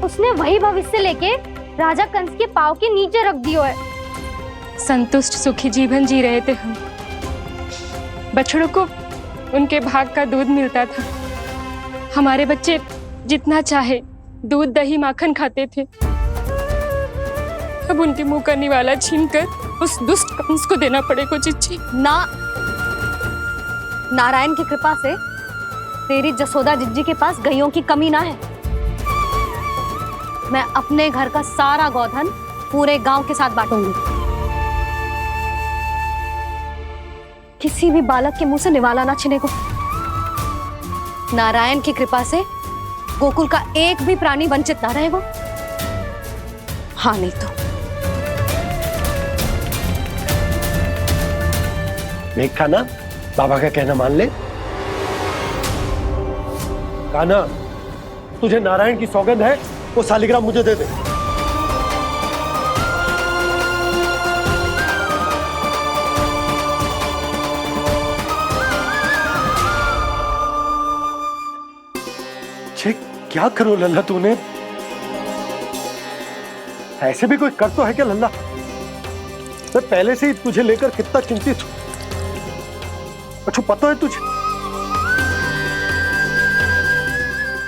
उसने वही भविष्य लेके राजा कंस के पाँव के नीचे रख दियो है। संतुष्ट सुखी जीवन जी रहे थे हम। बछड़ों को उनके भाग का दूध मिलता था। हमारे बच्चे जितना चाहे दूध दही माखन खाते थे। अब उनके मुंह का निवाला छीनकर उस दुष्ट कंस को देना पड़ेगा चिच्ची। ना, नारायण की कृपा से तेरी जसोदा जिज्जी के पास गैयों की कमी ना है। मैं अपने घर का सारा गोधन पूरे गांव के साथ बांटूंगी। किसी भी बालक के मुंह से निवाला ना छिने को। नारायण की कृपा से गोकुल का एक भी प्राणी वंचित ना रहेगा। हाँ नहीं तो देख कान्हा, बाबा का कहना मान ले। कान्हा, तुझे नारायण की सौगंध है, वो शालिग्राम मुझे दे दे। क्या करो लल्ला तूने? ऐसे भी कोई कर तो है क्या लल्ला? मैं पहले से ही तुझे लेकर कितना चिंतित हूं। अच्छा पता है तुझे?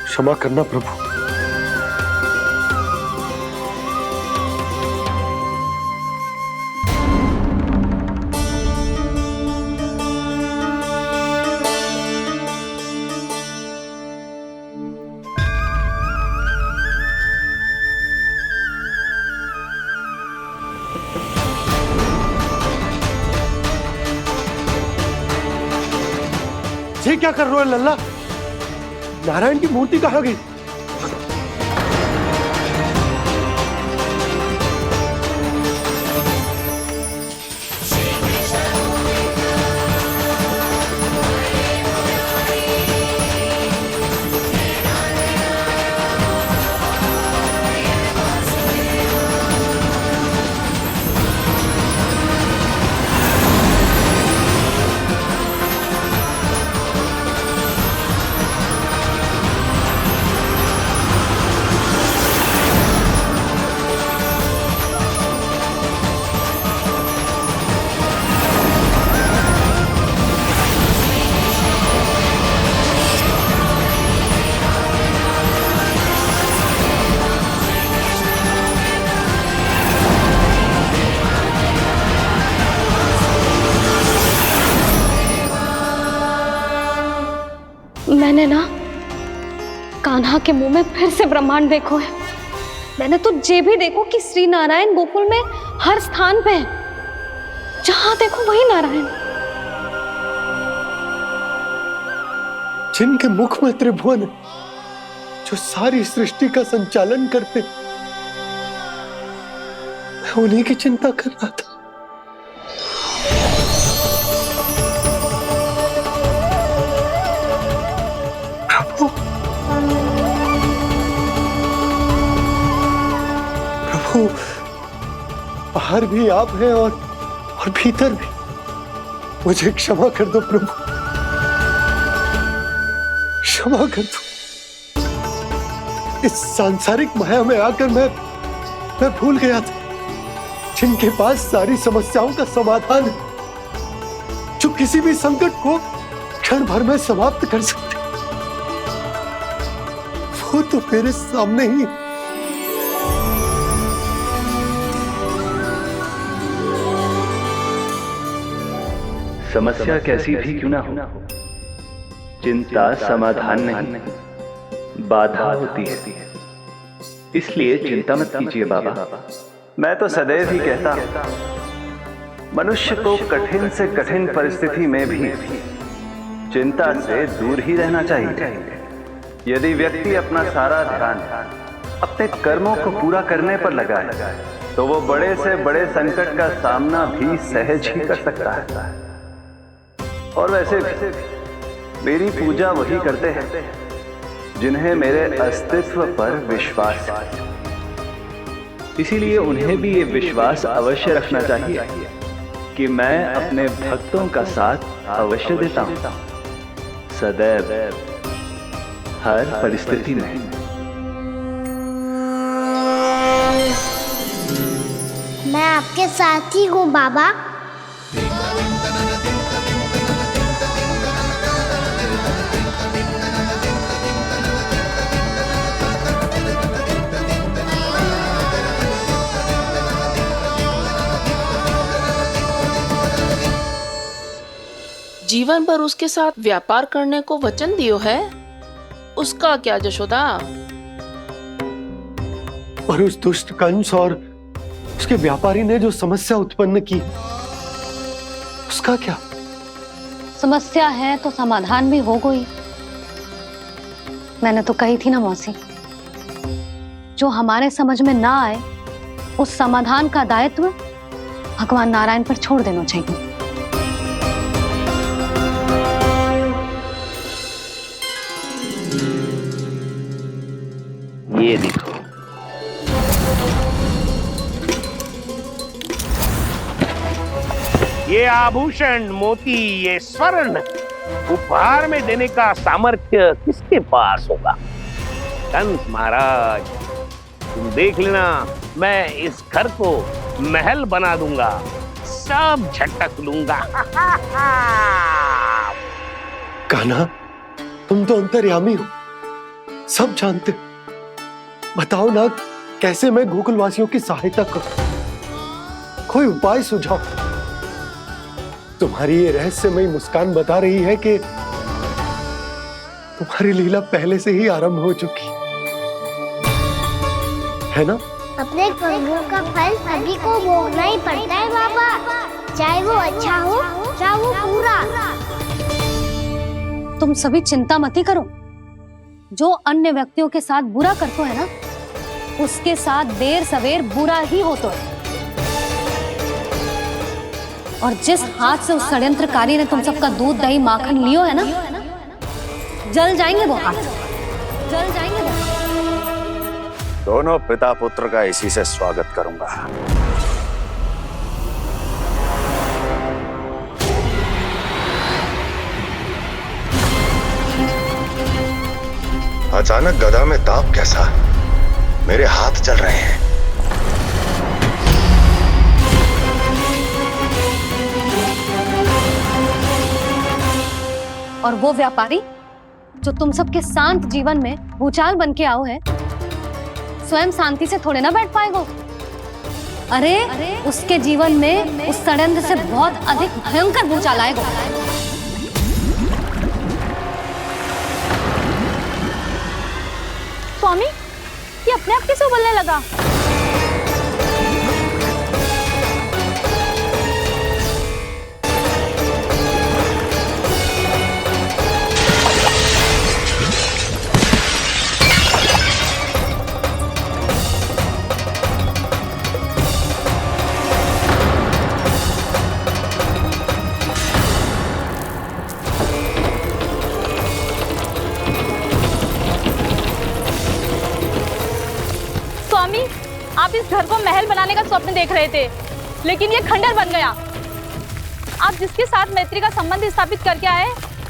क्षमा करना प्रभु। ये क्या कर रहे हो लल्ला? नारायण की मूर्ति कहाँ गई? मैंने ना कान्हा के मुंह में फिर से ब्रह्मांड देखो है। मैंने तो ये भी देखो कि श्री नारायण गोकुल में हर स्थान पे है। जहां देखो वही नारायण। जिनके मुख में त्रिभुवन है, जो सारी सृष्टि का संचालन करते, मैं उन्हीं की चिंता कर रहा था। प्रभु, बाहर भी आप हैं और भीतर भी। मुझे क्षमा कर दो प्रभु, क्षमा कर दो। इस सांसारिक माया में आकर मैं भूल गया था जिनके पास सारी समस्याओं का समाधान है, जो किसी भी संकट को क्षण भर में समाप्त कर सकते, वो तो मेरे सामने ही है। समस्या कैसी भी क्यों ना हो, चिंता समाधान नहीं, बाधा होती है। इसलिए चिंता मत कीजिए बाबा। मैं तो सदैव ही कहता हूं, मनुष्य को कठिन से कठिन परिस्थिति में भी चिंता से दूर ही रहना चाहिए। यदि व्यक्ति अपना सारा ध्यान अपने कर्मों को पूरा करने पर लगाए, तो वो बड़े से बड़े संकट का सामना भी सहज ही कर सकता है। और वैसे भी मेरी पूजा वही करते हैं जिन्हें मेरे अस्तित्व पर विश्वास है। इसीलिए उन्हें भी ये विश्वास अवश्य रखना चाहिए कि मैं अपने भक्तों का साथ अवश्य देता हूं, सदैव, हर परिस्थिति में। मैं साथी हूँ बाबा। जीवन भर उसके साथ व्यापार करने को वचन दियो है, उसका क्या जशोदा? और उस दुष्ट कंस और उसके व्यापारी ने जो समस्या उत्पन्न की, उसका क्या? समस्या है तो समाधान भी हो गई। मैंने तो कही थी ना मौसी, जो हमारे समझ में ना आए उस समाधान का दायित्व भगवान नारायण पर छोड़ देना चाहिए। ये देखो, ये आभूषण, मोती, ये स्वर्ण उपहार में देने का सामर्थ्य किसके पास होगा? कंस महाराज, तुम देख लेना, मैं इस घर को महल बना दूंगा, सब झटक लूंगा। कान्हा, तुम तो अंतर्यामी हो, सब जानते। बताओ ना, कैसे मैं गोकुलवासियों की सहायता करूं? कोई उपाय सुझाओ। तुम्हारी ये रहस्यमयी मुस्कान बता रही है कि तुम्हारी लीला पहले से ही आरंभ हो चुकी है ना? अपने कर्मों का फल सभी को भोगना ही पड़ता है बाबा, चाहे वो अच्छा हो चाहे वो बुरा। तुम सभी चिंता मत ही करो। जो अन्य व्यक्तियों के साथ बुरा करते है ना, उसके साथ देर सवेर बुरा ही होता है। और जिस हाथ से उस षड्यंत्रकारी ने तुम सबका दूध दही माखन लियो है ना, जल जाएंगे वो हाथ, जल जाएंगे वो हाथ। दोनों पिता पुत्र का इसी से स्वागत करूंगा। अचानक गदा में ताप कैसा? मेरे हाथ चल रहे हैं। और वो व्यापारी जो तुम सबके शांत जीवन में भूचाल बन के आओ है, स्वयं शांति से थोड़े ना बैठ पाएगा। अरे उसके जीवन में उस षड्यंत्र से बहुत अधिक भयंकर भूचाल आएगा। स्वामी, ये अपने आप कैसे उबलने लगा? आप इस घर को महल बनाने का स्वप्न देख रहे थे, लेकिन ये खंडर बन गया। आप जिसके साथ मैत्री का संबंध स्थापित करके आए,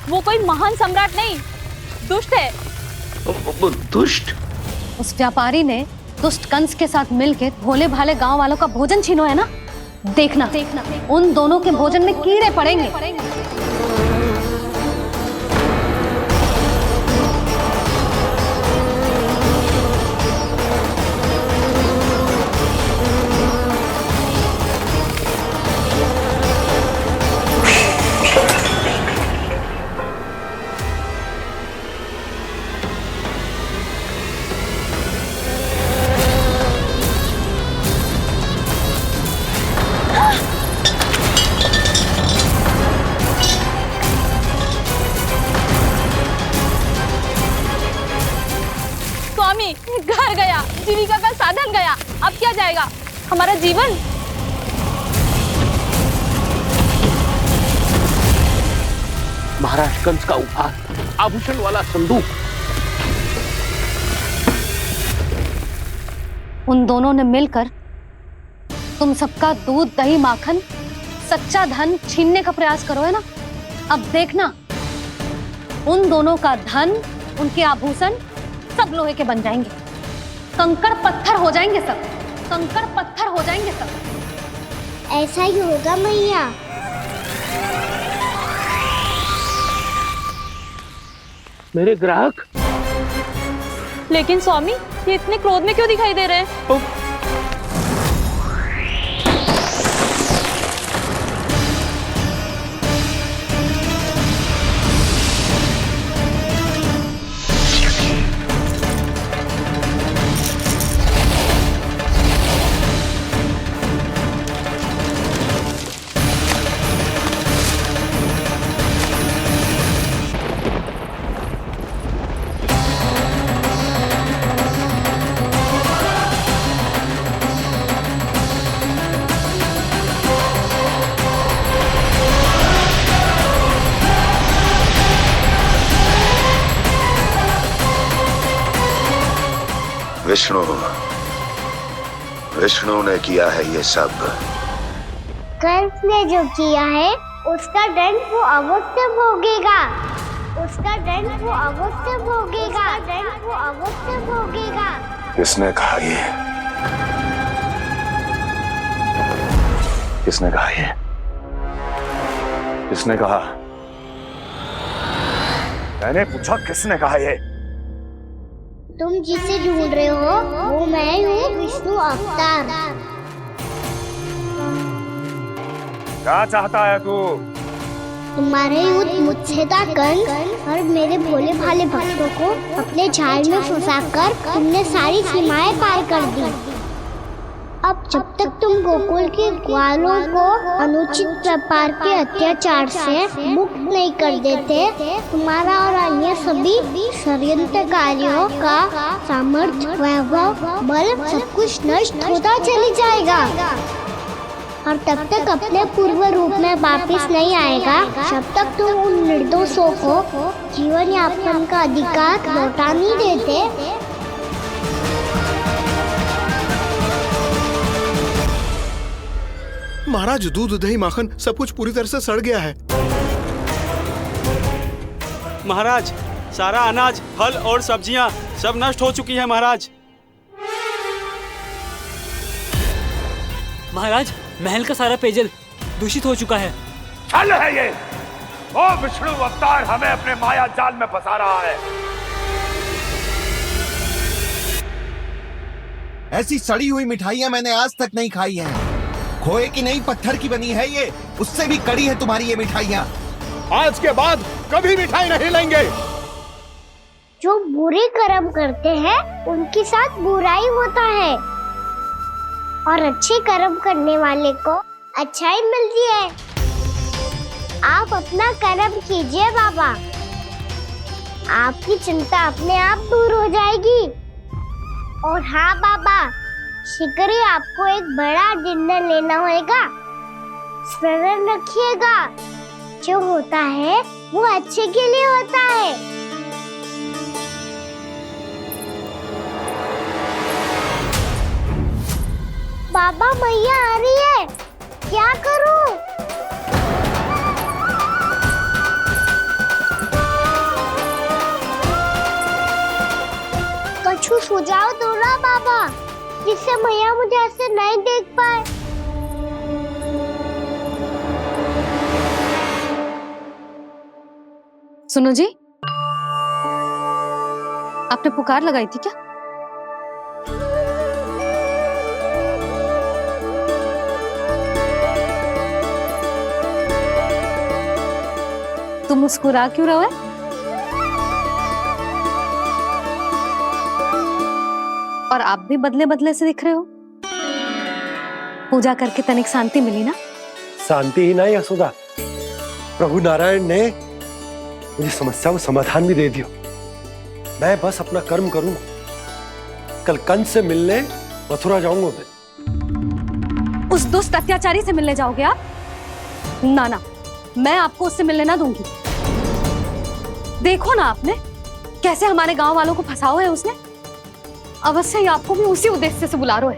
वो कोई महान सम्राट नहीं, दुष्ट है। दुष्ट? उस व्यापारी ने दुष्ट कंस के साथ मिलकर भोले भाले गांव वालों का भोजन छीनो है ना। देखना उन दोनों के भोजन में कीड़े पड़ेंगे। घर गया, जीविका का साधन गया, अब क्या जाएगा हमारा जीवन? महाराज कंस का उपहार, आभूषण वाला संदूक। उन दोनों ने मिलकर तुम सबका दूध दही माखन सच्चा धन छीनने का प्रयास करो है ना। अब देखना उन दोनों का धन, उनके आभूषण सब लोहे के बन जाएंगे, कंकड़ पत्थर हो जाएंगे सब, कंकड़ पत्थर हो जाएंगे सब। ऐसा ही होगा मैया। मेरे ग्राहक। लेकिन स्वामी, ये इतने क्रोध में क्यों दिखाई दे रहे हैं? विष्णु, विष्णु ने किया है ये सब। कंस ने जो किया है उसका दंड वो अवश्य भोगेगा। उसका दंड वो अवश्य भोगेगा। दंड वो अवश्य भोगेगा। किसने कहा ये? किसने कहा ये? किसने कहा? मैंने पूछा किसने कहा ये? तुम जिसे ढूंढ रहे हो वो मैं हूँ, विष्णु अवतार। क्या चाहता है तू? तुम्हारे युद्ध मुझसे था कंस, और मेरे भोले भाले भक्तों को अपने जाल में फंसाकर तुमने सारी सीमाएं पार कर दी। अब जब तक तुम गोकुल के ग्वालों को अनुचित प्रकार के अत्याचार से मुक्त नहीं कर देते, तुम्हारा और अन्य सभी षड्यंत्रकारियों का सामर्थ्य, वैभव, बल सब कुछ नष्ट होता चली जाएगा। और तब तक अपने पूर्व रूप में वापस नहीं आएगा जब तक तुम उन निर्दोषों को जीवन यापन का अधिकार लौटा नहीं देते। महाराज, दूध, दही, माखन सब कुछ पूरी तरह से सड़ गया है। महाराज, सारा अनाज, फल और सब्जियां सब नष्ट हो चुकी है महाराज। महाराज, महल का सारा पेयजल दूषित हो चुका है। छल है ये। ओ विष्णु अवतार हमें अपने माया जाल में फंसा रहा है। ऐसी सड़ी हुई मिठाइयां मैंने आज तक नहीं खाई हैं। खोए की नहीं, पत्थर की बनी है ये, उससे भी कड़ी है तुम्हारी ये मिठाइयां। आज के बाद कभी मिठाई नहीं लेंगे। जो बुरे कर्म करते हैं उनके साथ बुराई होता है, और अच्छे कर्म करने वाले को अच्छाई मिलती है। आप अपना कर्म कीजिए बाबा, आपकी चिंता अपने आप दूर हो जाएगी। और हाँ बाबा, शीघ्र ही आपको एक बड़ा डिनर लेना होगा। स्मरण रखिएगा, जो होता है वो अच्छे के लिए होता है। बाबा, मैया आ रही है, क्या करूं? कछु सुझाव दो ना बाबा, जिससे मैया मुझे ऐसे नहीं देख पाए। सुनो जी, आपने पुकार लगाई थी क्या? तुम मुस्कुरा क्यों रहे हो? और आप भी बदले बदले से दिख रहे हो। पूजा करके तनिक शांति मिली ना? शांति ही नहीं यशोदा, प्रभु नारायण ने मुझे समस्या को समाधान भी दे दिया। मैं बस अपना कर्म करूंगा। कल कंस से मिलने मथुरा जाऊंगा मैं। उस दुष्ट अत्याचारी से मिलने जाओगे आप? ना ना, मैं आपको उससे मिलने ना दूंगी। देखो ना आपने कैसे हमारे गांव वालों को फंसाओ है उसने। अवश्य ही आपको भी उसी उद्देश्य से बुला रहा है।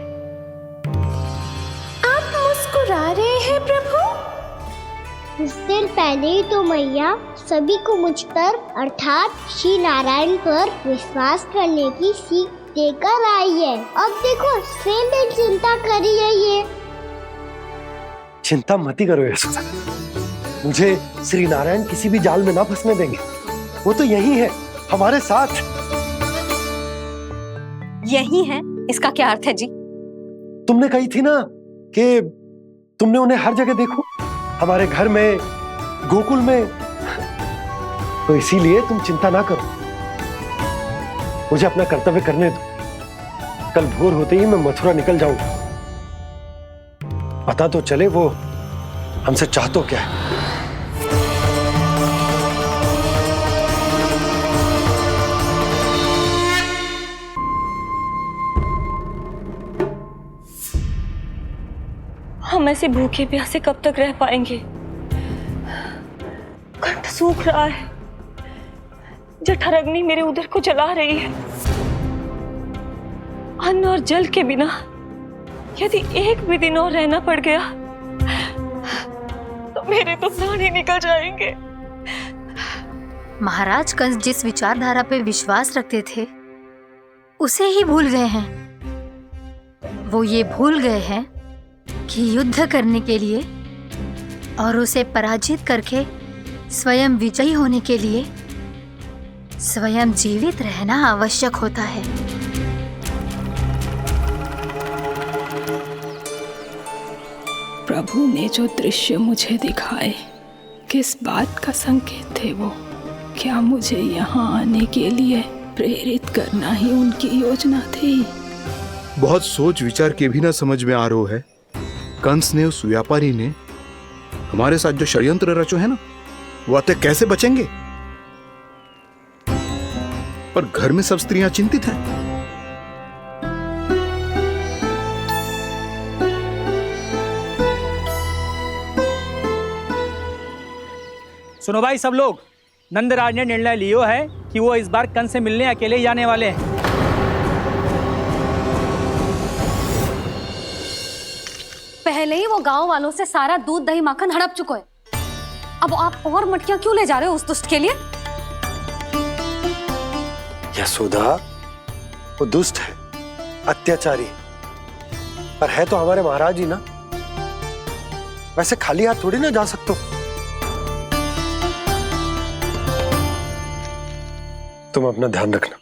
आप मुस्कुरा रहे हैं प्रभु? कुछ देर पहले ही तो मैया सभी को मुझ पर अर्थात श्री नारायण पर विश्वास करने की सीख देकर आई है। अब देखो स्वयं चिंता करी है ये। चिंता मत ही करो यशोदा। मुझे श्री नारायण किसी भी जाल में ना फंसने देंगे। वो तो यही है, हमारे साथ। यही है, इसका क्या अर्थ है जी? तुमने कही थी ना कि तुमने उन्हें हर जगह देखो, हमारे घर में, गोकुल में। तो इसीलिए तुम चिंता ना करो, मुझे अपना कर्तव्य करने दो। कल भोर होते ही मैं मथुरा निकल जाऊंगा। पता तो चले वो हमसे चाहतो क्या है। हम ऐसे भूखे प्यासे कब तक रह पाएंगे? कंठ सूख रहा है, जठराग्नि मेरे उदर को जला रही है। अन्न और जल के बिना यदि एक भी दिन और रहना पड़ गया तो मेरे तो प्राण ही निकल जाएंगे। महाराज कंस जिस विचारधारा पे विश्वास रखते थे उसे ही भूल गए हैं। वो ये भूल गए हैं कि युद्ध करने के लिए और उसे पराजित करके स्वयं विजयी होने के लिए स्वयं जीवित रहना आवश्यक होता है। प्रभु ने जो दृश्य मुझे दिखाए, किस बात का संकेत थे वो? क्या मुझे यहाँ आने के लिए प्रेरित करना ही उनकी योजना थी? बहुत सोच विचार के भी ना समझ में आ रहा है। कंस ने, उस व्यापारी ने हमारे साथ जो षड्यंत्र रचो है ना, वो आते कैसे बचेंगे? पर घर में सब स्त्रियां चिंतित हैं। सुनो भाई सब लोग, नंदराज ने निर्णय लियो है कि वो इस बार कंस से मिलने अकेले ही जाने वाले हैं। पहले ही वो गांव वालों से सारा दूध दही माखन हड़प चुके हैं। अब आप और मटकियां क्यों ले जा रहे हो उस दुष्ट के लिए? यशोदा, वो दुष्ट है, अत्याचारी, पर है तो हमारे महाराज ही ना। वैसे खाली हाथ थोड़ी ना जा सकते। तुम अपना ध्यान रखना।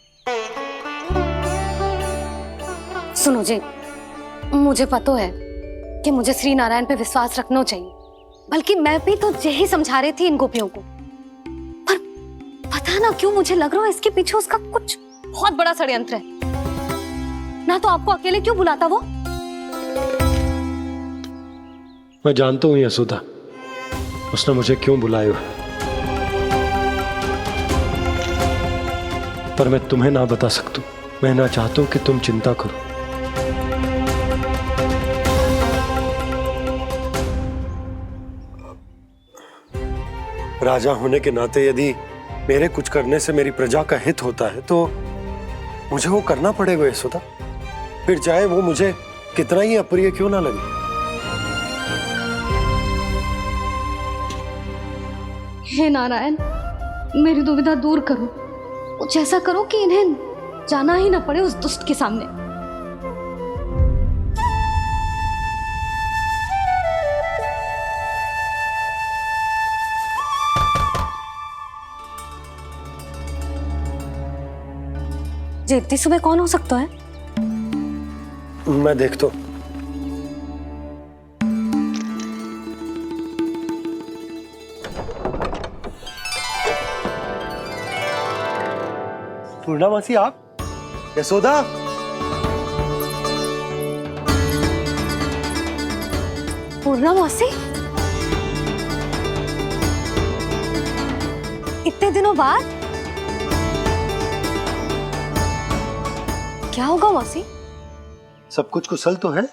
सुनो जी, मुझे पता है कि मुझे श्री नारायण पे विश्वास रखना चाहिए, बल्कि मैं भी तो यही समझा रही थी इन गोपियों को। पर पता ना क्यों मुझे लग रहा है इसके पीछे उसका कुछ बहुत बड़ा षड्यंत्र है। ना तो आपको अकेले क्यों बुलाता वो? मैं जानता हूं यशोदा, उसने मुझे क्यों बुलाया है, पर मैं तुम्हें ना बता सकता। मैं ना चाहता हूं कि तुम चिंता करो। राजा होने के नाते यदि मेरे कुछ करने से मेरी प्रजा का हित होता है तो मुझे वो करना पड़ेगा यशोदा, फिर चाहे वो मुझे कितना ही अप्रिय क्यों ना लगे। हे नारायण, मेरी दुविधा दूर करो। कुछ ऐसा करो कि इन्हें जाना ही ना पड़े उस दुष्ट के सामने। जी इतनी सुबह कौन हो सकता है? मैं देखता हूं। पूर्णामासी, आप? यशोदा, पूर्णामासी, इतने दिनों बाद? क्या होगा मौसी? सब कुछ कुशल तो है?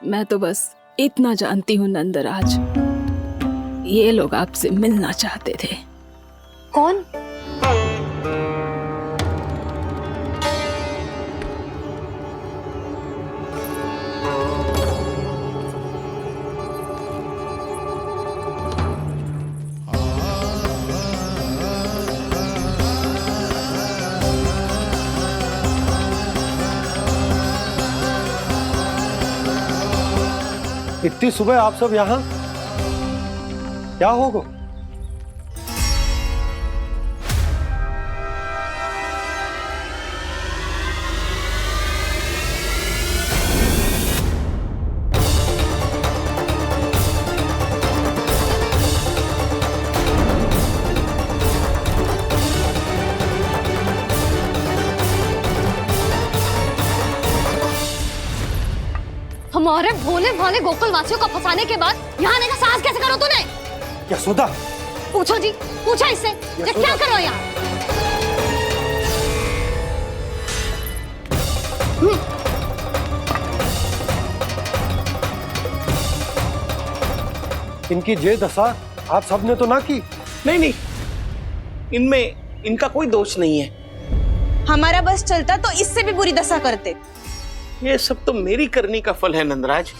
मैं तो बस इतना जानती हूँ नंदराज, ये लोग आपसे मिलना चाहते थे। कौन? इतनी सुबह आप सब यहाँ? क्या होगा? हमारे भोले भाले गोकुल वासियों को फंसाने के बाद यहाँ आने का साहस कैसे करो तूने? यशोदा, पूछो जी, पूछो इससे ये क्या करो यहाँ? इनकी ये दशा आप सबने तो ना की? नहीं नहीं, इनमें इनका कोई दोष नहीं है। हमारा बस चलता तो इससे भी बुरी दशा करते। ये सब तो मेरी करनी का फल है नंदराज।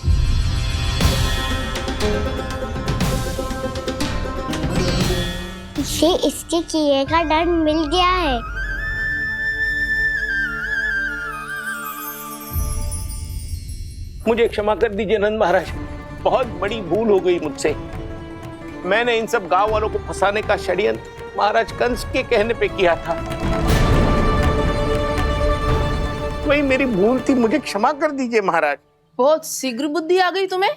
इसे इसके किए का दंड मिल गया है। मुझे क्षमा कर दीजिए नंद महाराज, बहुत बड़ी भूल हो गई मुझसे। मैंने इन सब गांव वालों को फंसाने का षड्यंत्र महाराज कंस के कहने पे किया था। वही मेरी भूल थी, मुझे क्षमा कर दीजिए महाराज। बहुत शीघ्र बुद्धि आ गई तुम्हें।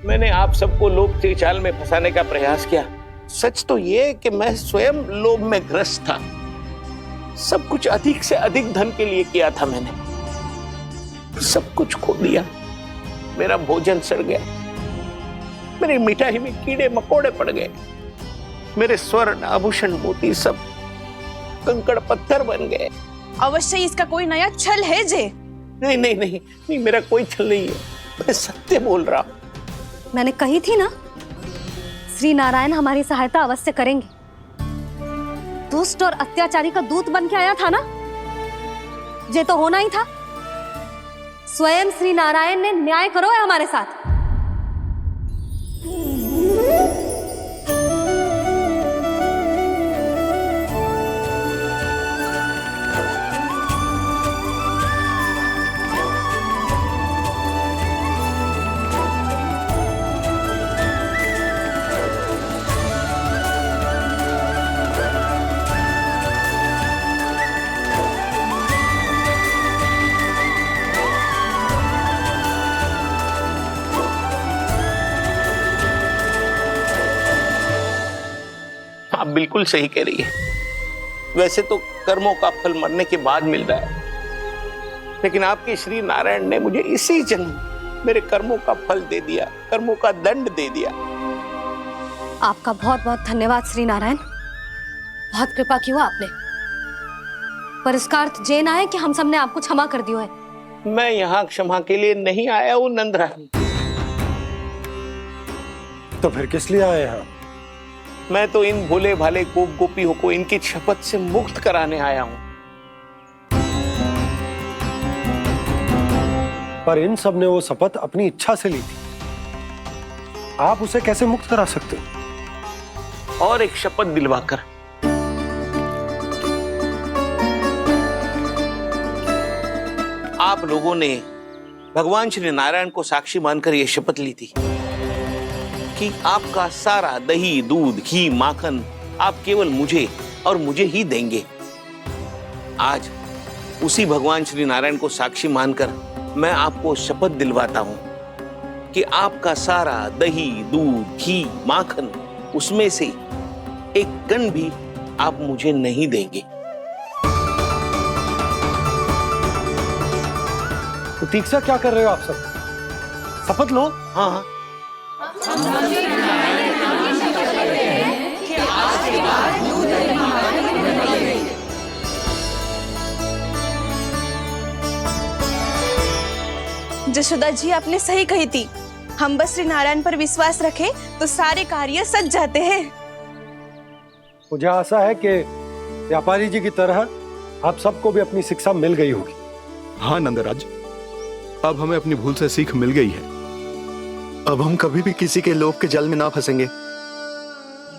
मैंने आप सबको लोभ के जाल में फंसाने का प्रयास किया। सच तो ये कि मैं स्वयं लोभ में ग्रस्त था। सब कुछ अधिक से अधिक धन के लिए किया था मैंने। सब कुछ खो दिया। मेरा भोजन सड़ गया, मेरी मिठाई में कीड़े मकोड़े पड़ गए, मेरे स्वर्ण आभूषण मोती सब कंकड़ पत्थर बन गए। अवश्य इसका कोई नया छल है जे। नहीं नहीं नहीं नहीं, मेरा कोई छल नहीं है, मैं सत्य बोल रहा हूं। मैंने कही थी ना, श्री नारायण हमारी सहायता अवश्य करेंगे। दुष्ट और अत्याचारी का दूत बन के आया था ना, ये तो होना ही था। स्वयं श्री नारायण ने न्याय करो है हमारे साथ। आप बिल्कुल सही कह रही है। वैसे तो कर्मों का फल मरने के बाद मिल रहा है, लेकिन आपके श्री नारायण ने मुझे इसी जन्म मेरे कर्मों का फल दे दिया, कर्मों का दंड दे दिया। आपका बहुत बहुत धन्यवाद श्री नारायण, बहुत कृपा की हो आपने। पर इसका अर्थ ये ना है कि हम सबने आपको क्षमा कर दिया है। मैं यहाँ क्षमा के लिए नहीं आया हूँ नंदरानी। तो फिर किस लिए आए हैं? मैं तो इन भोले भाले गोप गोपियों को इनकी शपथ से मुक्त कराने आया हूं। पर इन सब ने वो शपथ अपनी इच्छा से ली थी, आप उसे कैसे मुक्त करा सकते? और एक शपथ दिलवाकर। आप लोगों ने भगवान श्री नारायण को साक्षी मानकर यह शपथ ली थी कि आपका सारा दही, दूध, घी, माखन आप केवल मुझे और मुझे ही देंगे। आज उसी भगवान श्री नारायण को साक्षी मानकर मैं आपको शपथ दिलवाता हूं कि आपका सारा दही, दूध, घी, माखन उसमें से एक कण भी आप मुझे नहीं देंगे। प्रतीक्षा क्या कर रहे हो आप सब? शपथ लो। हाँ हाँ, जशोदा जी आपने सही कही थी। हम बस श्री नारायण पर विश्वास रखें तो सारे कार्य सज जाते हैं। मुझे आशा है कि व्यापारी जी की तरह आप सबको भी अपनी शिक्षा मिल गई होगी। हाँ नंदराज, अब हमें अपनी भूल से सीख मिल गई है। अब हम कभी भी किसी के लोभ के जल में ना फंसेंगे।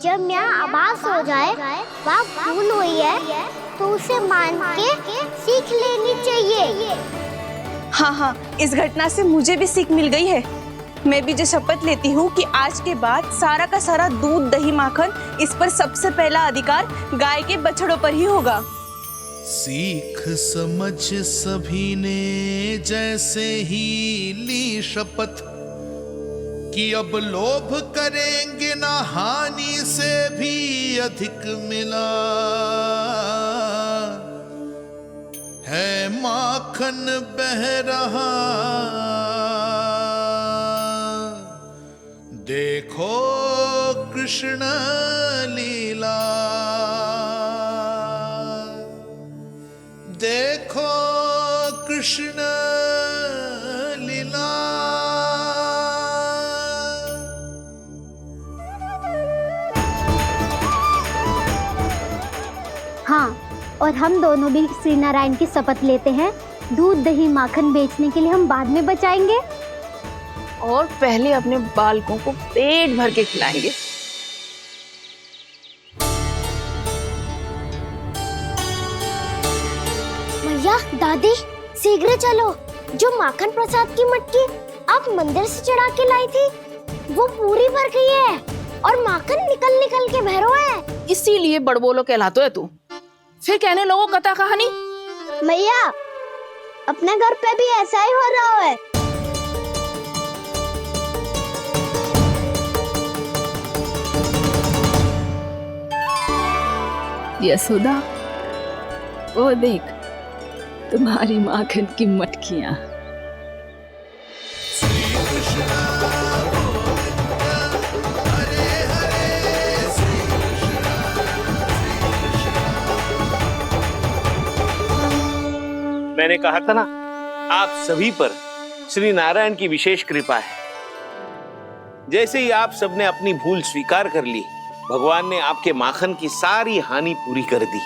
जब यहाँ आभास हो जाए वहाँ भूल हुई है तो उसे मान के सीख लेनी चाहिए। हाँ हाँ, इस घटना से मुझे भी सीख मिल गई है। मैं भी जो शपथ लेती हूँ कि आज के बाद सारा का सारा दूध दही माखन इस पर सबसे पहला अधिकार गाय के बछड़ों पर ही होगा। सीख समझ सभी ने जैसे ही ली शपथ कि अब लोभ करेंगे ना हानि से भी अधिक मिला है माखन बह रहा देखो कृष्ण लीला देखो कृष्ण लीला। हाँ, और हम दोनों भी श्री नारायण की शपथ लेते हैं, दूध दही माखन बेचने के लिए हम बाद में बचाएंगे और पहले अपने बालकों को पेट भर के खिलाएंगे। भैया दादी शीघ्र चलो, जो माखन प्रसाद की मटकी आप मंदिर से चढ़ा के लाई थी वो पूरी भर गई है और माखन निकल निकल के बह रहा है। इसीलिए बड़बोलो कहलाते है तू। फिर कहने लोगों कथा कहानी। भैया अपने घर पे भी ऐसा ही हो रहा है। यशोदा, वो देख तुम्हारी माखन की मटकियां। मैंने कहा था ना, आप सभी पर श्री नारायण की विशेष कृपा है। जैसे ही आप सबने अपनी भूल स्वीकार कर ली, भगवान ने आपके माखन की सारी हानि पूरी कर दी।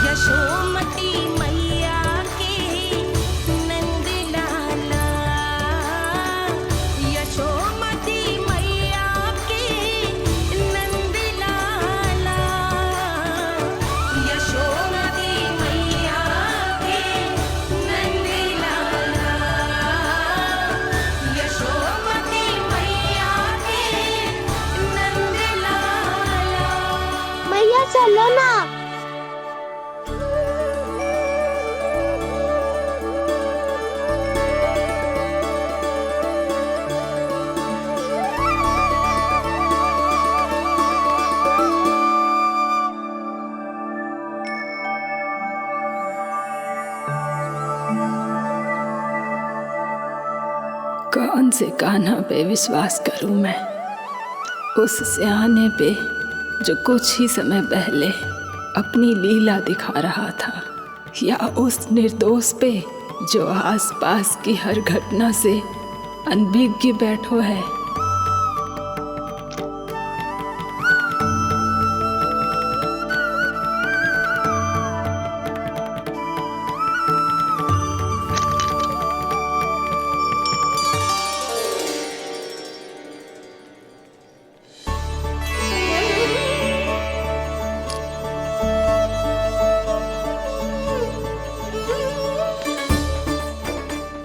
यशोमती मैया के नंद लाला, यशोमती मैया के नंद लाला, यशोमती मैया के नंद लाला, यशोमती मैया के नंद लाला। मैया चलो ना। कौन से कान्हा पे विश्वास करूं मैं, उस सियाने पे जो कुछ ही समय पहले अपनी लीला दिखा रहा था, या उस निर्दोष पे जो आसपास की हर घटना से अनभिज्ञ बैठो है।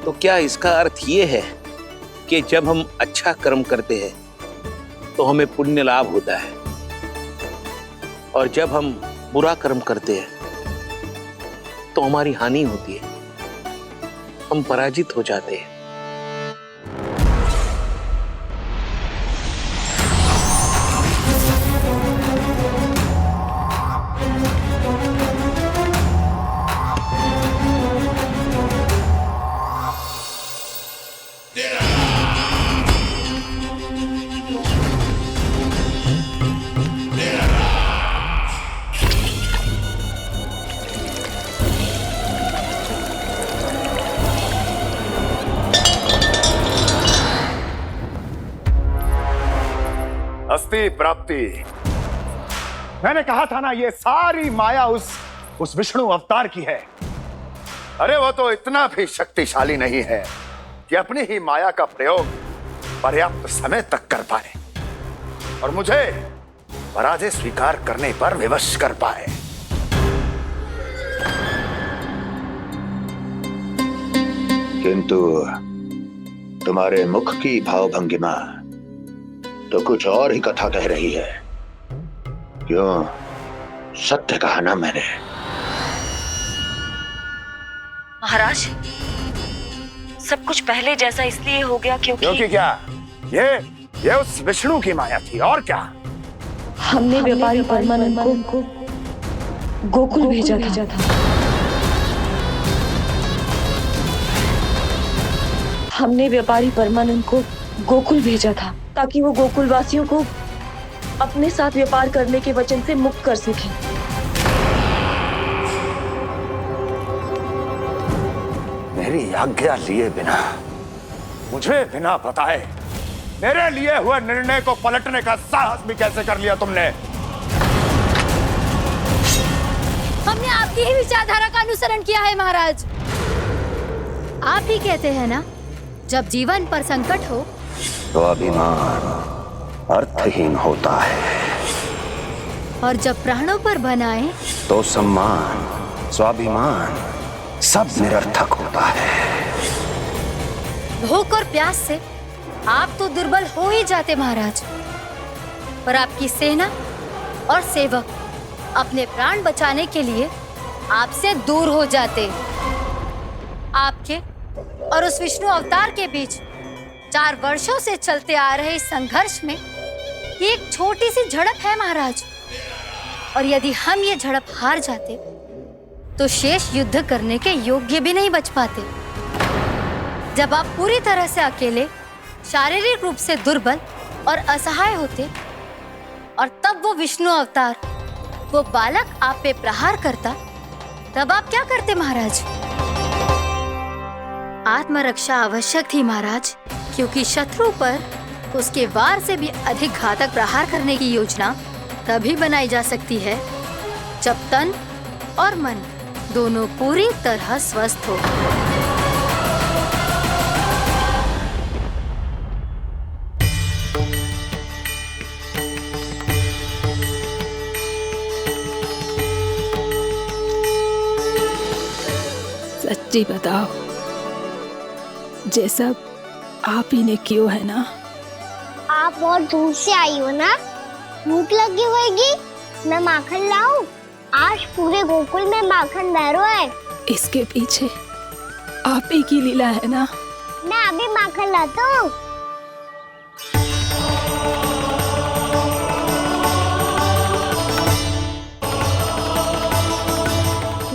तो क्या इसका अर्थ ये है कि जब हम अच्छा कर्म करते हैं तो हमें पुण्य लाभ होता है, और जब हम बुरा कर्म करते हैं तो हमारी हानि होती है, हम पराजित हो जाते हैं। अस्ति प्राप्ति। मैंने कहा था ना, ये सारी माया उस विष्णु अवतार की है। अरे वो तो इतना भी शक्तिशाली नहीं है कि अपनी ही माया का प्रयोग पर्याप्त समय तक कर पाए, और पराजय स्वीकार करने पर विवश कर पाए। किंतु तुम्हारे मुख की भावभंगिमा तो कुछ और ही कथा कह रही है। क्यों? सत्य कहा ना मैंने। महाराज, सब कुछ पहले जैसा इसलिए हो गया क्योंकि क्या? ये उस विष्णु की माया थी, और क्या? हमने व्यापारी परमानंद को गोकुल भेजा था। हमने व्यापारी परमानंद को गोकुल भेजा था ताकि वो गोकुल वासियों को अपने साथ व्यापार करने के वचन से मुक्त कर सके। मेरी आज्ञा लिए बिना, मुझे बिना बताए मेरे लिए हुए निर्णय को पलटने का साहस भी कैसे कर लिया तुमने? हमने आपकी ही विचारधारा का अनुसरण किया है महाराज। आप ही कहते हैं ना, जब जीवन पर संकट हो तो अभिमान अर्थहीन होता है, और जब प्राणों पर बनाए तो सम्मान स्वाभिमान सब निरर्थक होता है। भूख और प्यास से आप तो दुर्बल हो ही जाते महाराज, पर आपकी सेना और सेवक अपने प्राण बचाने के लिए आपसे दूर हो जाते। आपके और उस विष्णु अवतार के बीच 4 वर्षों से चलते आ रहे इस संघर्ष में ये एक छोटी सी झड़प है महाराज, और यदि हम ये झड़प हार जाते तो शेष युद्ध करने के योग्य भी नहीं बच पाते। जब आप पूरी तरह से अकेले, शारीरिक रूप से दुर्बल और असहाय होते, और तब वो विष्णु अवतार, वो बालक आप पे प्रहार करता, तब आप क्या करते महाराज? आत्मरक्षा आवश्यक थी महाराज, क्योंकि शत्रु पर उसके वार से भी अधिक घातक प्रहार करने की योजना तभी बनाई जा सकती है जब तन और मन दोनों पूरी तरह स्वस्थ हो। सच्ची बताओ, ये सब आप ही ने क्यों है ना? आप बहुत दूर से आई हो ना, भूख लगी होगी। मैं माखन लाऊं? आज पूरे गोकुल में माखन बह रहा है। इसके पीछे आप ही की लीला है ना? मैं अभी माखन लाता हूँ।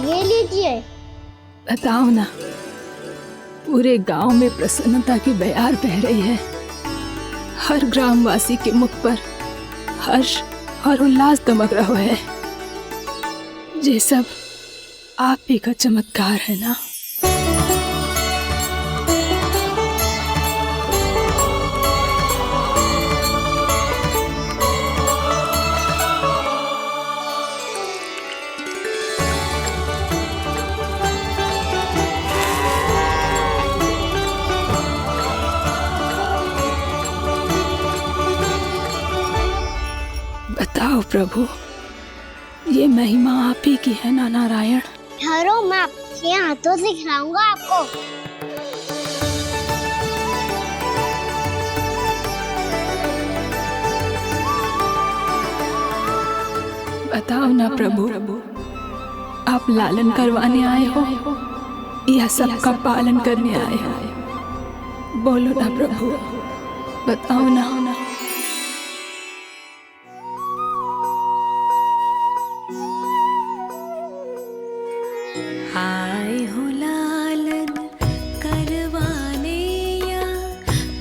ये लीजिए। बताओ ना, पूरे गांव में प्रसन्नता की बयार बह रही है। हर ग्रामवासी के मुख पर हर्ष और उल्लास दमक रहा है। ये सब आप ही का चमत्कार है ना? बताओ प्रभु, ये महिमा आप ही की है ना नारायण? ठहरो, मैं आपके हाथों से खिलाऊंगा आपको। बताओ ना प्रभु, आप लालन करवाने आए हो या सबका पालन करने आए हो? बोलो ना प्रभु, बताओ ना। आए हो लालन करवाने या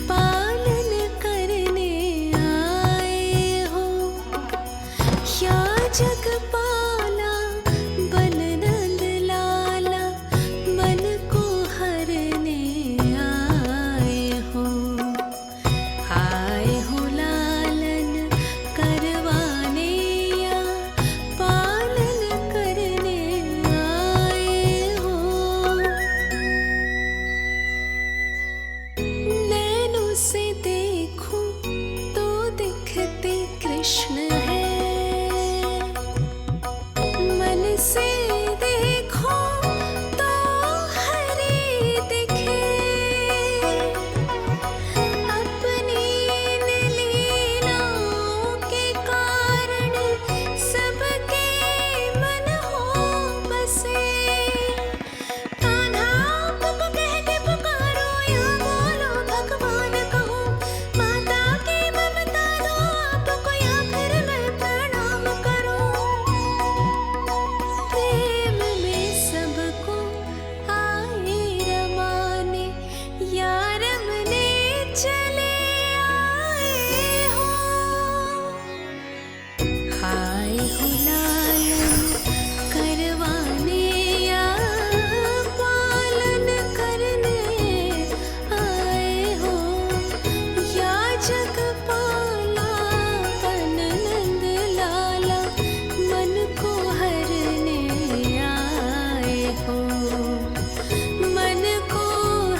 पालन करने आए हो, या जगपाला बन नंद लाला मन को हरने आए हो। आए जग पाला तन नंद लाला मन को हरने आए हो, मन को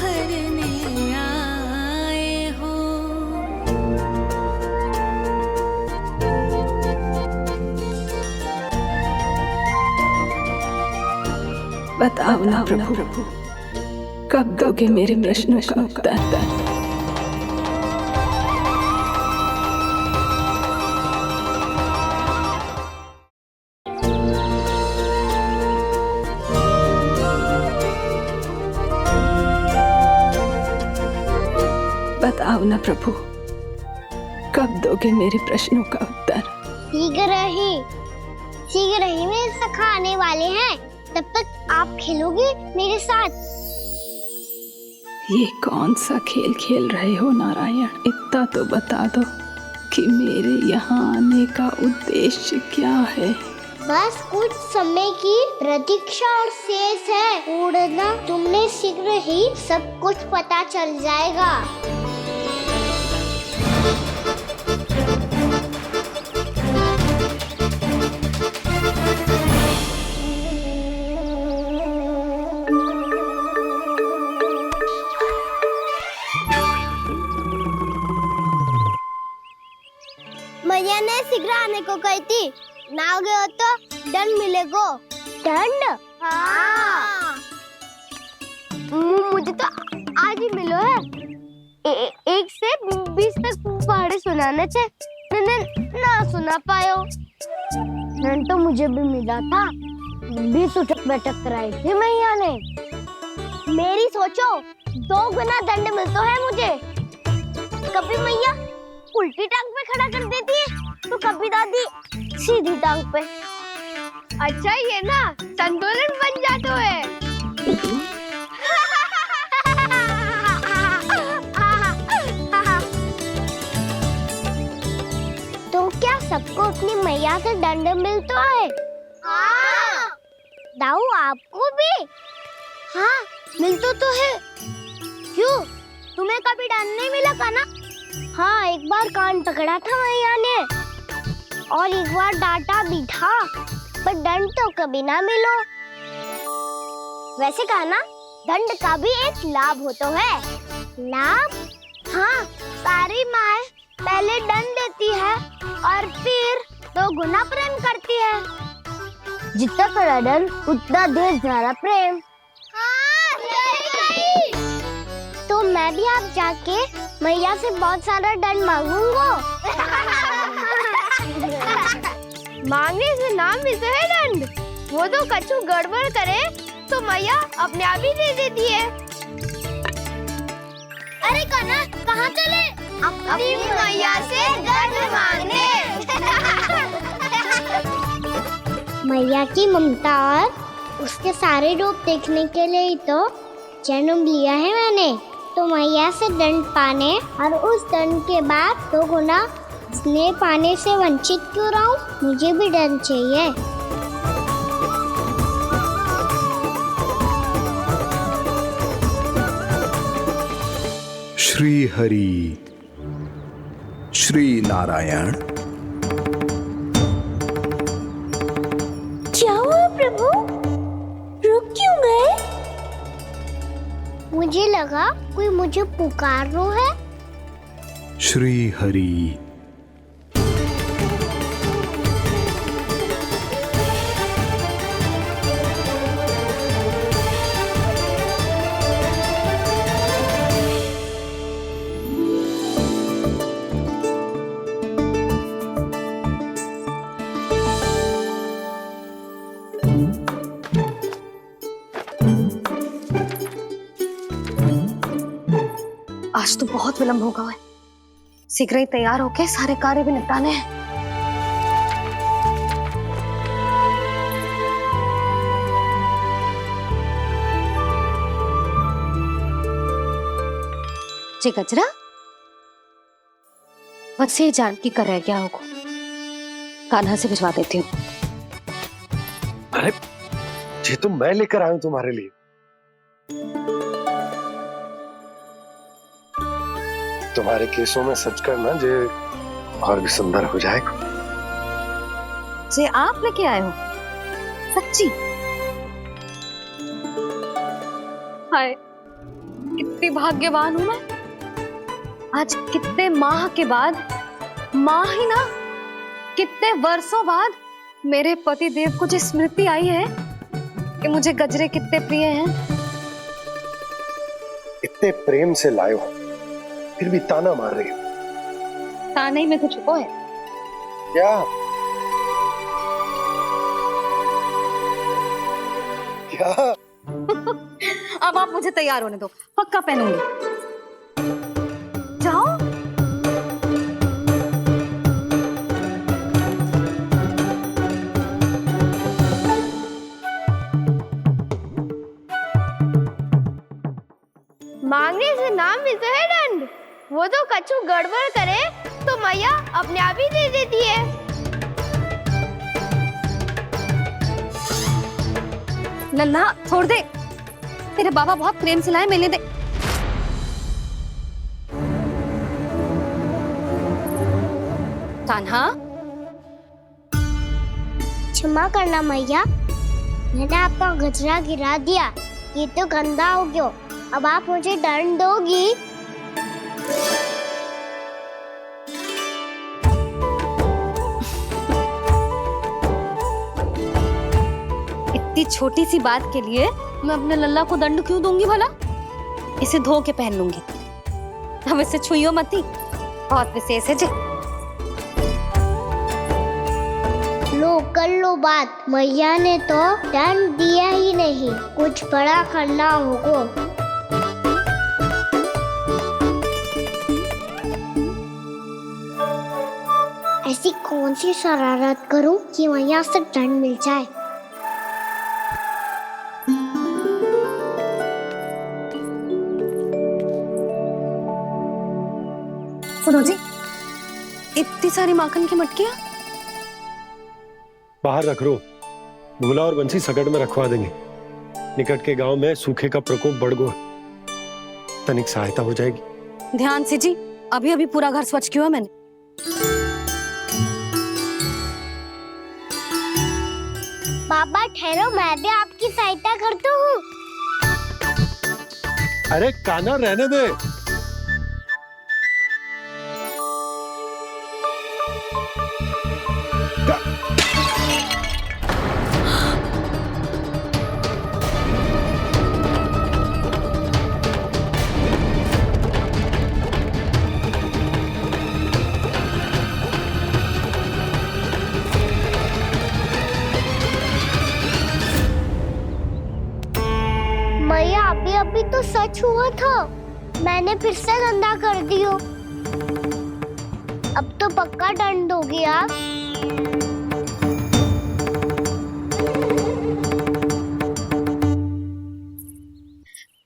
हरने आए हो। बताओ ना प्रभु, कब दोगे मेरे प्रश्नों का उत्तर? बताओ ना प्रभु, कब दोगे मेरे प्रश्नों का उत्तर? शीघ्र ही मेरे सखा आने वाले हैं, तब तक आप खेलोगे मेरे साथ। ये कौन सा खेल खेल रहे हो नारायण? इतना तो बता दो कि मेरे यहाँ आने का उद्देश्य क्या है? बस कुछ समय की प्रतीक्षा और शेष है। उड़ना तुमने शीघ्र ही सब कुछ पता चल जाएगा। मैया ने शीघ्र आने को कही थी, ना आ गए हो तो दंड मिलेगा। दंड? हाँ। मुझे तो आज ही मिलो है। 1 से 20 तक पहाड़े सुनाने थे, मैंने ना सुना पायो। दंड तो मुझे भी मिला था, 20 उठक बैठक कराई थी मैया ने। मेरी सोचो 2 गुना दंड मिलता है मुझे। कभी मैया उल्टी टांग पे खड़ा कर देती है तो कभी दादी सीधी टांग पे। अच्छा ये ना संतुलन बन जाता है। तो क्या सबको अपनी मैया से दंड मिलता है? हाँ। दाऊ आपको भी? हाँ मिलता तो है। क्यों, तुम्हें कभी दंड नहीं मिला का ना? हाँ, एक बार कान पकड़ा था मैया ने और एक बार डांटा भी था, पर दंड तो कभी ना मिलो। वैसे कहा ना, दंड का भी एक लाभ होता है। लाभ? हाँ, सारी माँ पहले दंड देती है और फिर 2 गुना प्रेम करती है। जितना कड़ा दंड उतना देर ज्यादा प्रेम। हाँ, सही। तो मैं भी आप जाके मैया से बहुत सारा दंड मांगूंगा। मांगने से ना मिलता है दंड, वो तो कछु गड़बड़ करे तो मैया अपने आप ही दे देती है। अरे कना, कहाँ चले? अपनी मैया से दंड मांगने। मैया की ममता और उसके सारे रूप देखने के लिए ही तो जन्म लिया है मैंने। तो मैया से दंड पाने और उस दंड के बाद 2 गुना स्नेह पाने से वंचित क्यों रहूं? मुझे भी दंड चाहिए। श्री हरि, श्री नारायण। क्या हुआ प्रभु? रुक क्यों गए? मुझे लगा कोई मुझे पुकार रहा है। श्री हरि। आज तो बहुत विलंब होगा है, शीघ्र ही तैयार होके सारे कार्य भी निपटाने हैं। जी गजरा, मुझसे जानकी कर रह गया होगा, कान्हा से भिजवा देती हूँ। अरे ये तो मैं लेकर आया हूं तुम्हारे लिए। तुम्हारे हमारे केसों में सच करना जे और भी सुंदर हो जाएगा। जे आप लेके आए हो सच्ची? हाय कितनी भाग्यवान हूं मैं। आज कितने माह के बाद, माह ही ना कितने वर्षों बाद मेरे पति देव को जो स्मृति आई है कि मुझे गजरे कितने प्रिय हैं। इतने प्रेम से लाए हो फिर भी ताना मार रही हो। ताने ही में कुछ छुपो है क्या? क्या? अब आप मुझे तैयार होने दो, पक्का पहनूंगी। जाओ। मांगने से नाम मिलता है दंड। वो तो कछु गड़बड़ करे तो मैया अपने आप ही दे देती है। लल्ला छोड़ दे, तेरे बाबा बहुत प्रेम से लाए, मिलने दे। कान्हा, क्षमा करना मैया, मैंने आपका गजरा गिरा दिया, ये तो गंदा हो गया। अब आप मुझे दंड दोगी? इतनी छोटी सी बात के लिए मैं अपने लल्ला को दंड क्यों दूंगी भला? इसे धो के पहन लूंगी। अब इसे छुइयो मती, बहुत विशेष है जी। लो कर लो बात, मैया ने तो दंड दिया ही नहीं, कुछ बड़ा करना होगा। ऐसी कौन सी शरारत करूं कि मैया से दंड मिल जाए? सुनो जी, इतनी सारी माखन की मटकियां बाहर रख रो, भूला और बंसी सकट में रखवा देंगे। निकट के गांव में सूखे का प्रकोप बढ़ गया, तनिक सहायता हो जाएगी। ध्यान से जी, अभी अभी पूरा घर स्वच्छ किया मैंने। पापा ठहरो, मैं भी आपकी सहायता करता हूँ। अरे कान्हा रहने दे। मैया अभी अभी तो सच हुआ था, मैंने फिर से गंदा कर दियो। अब तो पक्का दंड दोगी आप।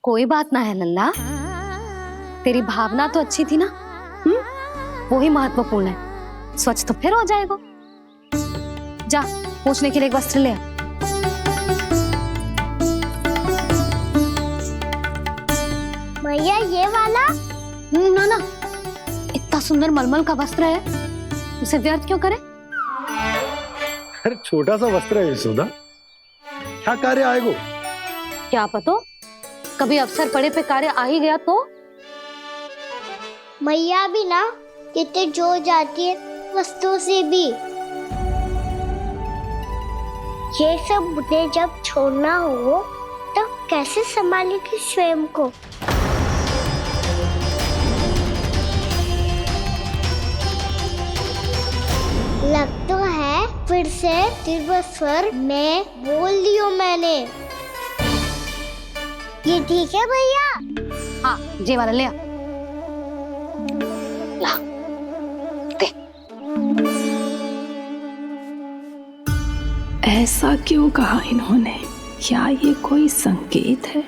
कोई बात ना है लल्ला, तेरी भावना तो अच्छी थी ना, वो ही महत्वपूर्ण है। स्वच्छ तो फिर हो जाएगा। जा पूछने के लिए एक वस्त्र ले आ। मैया ये वाला? ना ना, इतना सुंदर मलमल का वस्त्र है, उसे व्यर्थ क्यों करे? अरे छोटा सा वस्त्र है यशोदा, क्या कार्य आएगा? क्या पता, कभी अवसर पड़े पे कार्य आ ही गया तो? मैया भी ना कितने जो जाती है वस्तुओं से भी। ये सब मुझे जब छोड़ना हो तो कैसे संभालेगी स्वयं को? लग तो है फिर से तीव्र स्वर में बोल दियो मैंने। ये ठीक है भैया? हाँ, ये वाला ले आ। ला, दे। ऐसा क्यों कहा इन्होंने? क्या ये कोई संकेत है?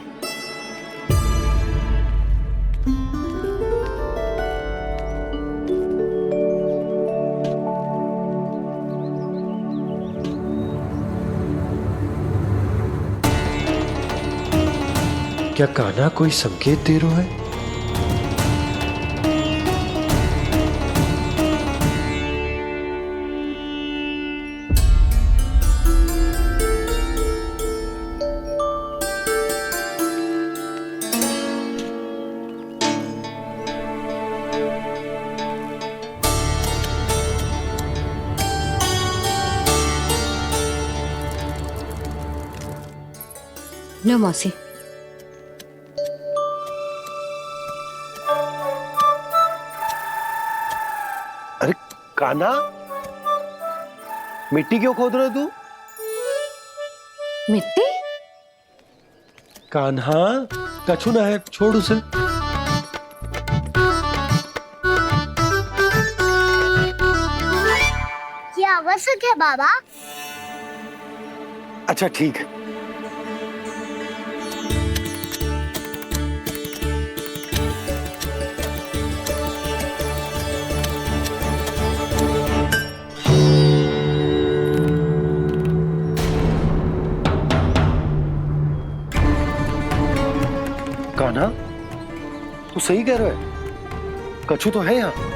क्या कान्हा कोई संकेत दे रहा है? लो मौसी। अरे कान्हा, मिट्टी क्यों खोद रहे हो तू? मिट्टी? कान्हा, कछु ना है, छोड़ उसे। ये आवश्यक है बाबा। अच्छा ठीक है। कान्हा, तू सही कह रहा है, कछु तो है यहाँ।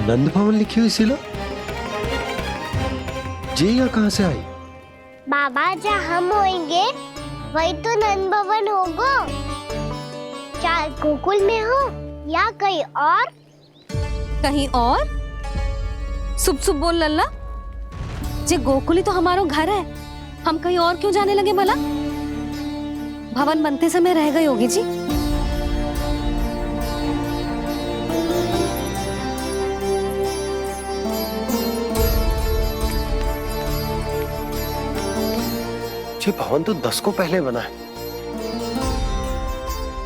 नंद भवन लिखी हुई सिला जी, या कहां से आई? बाबा जहाँ हम होंगे वही तो नंद भवन होगा। चाहे गोकुल में हो या कहीं और। कहीं और? सुब सुब बोल लल्ला। जे गोकुल ही तो हमारो घर है, हम कहीं और क्यों जाने लगे भला? भवन बनते समय रह गई होगी जी। ये भवन तो 10 को पहले बना है,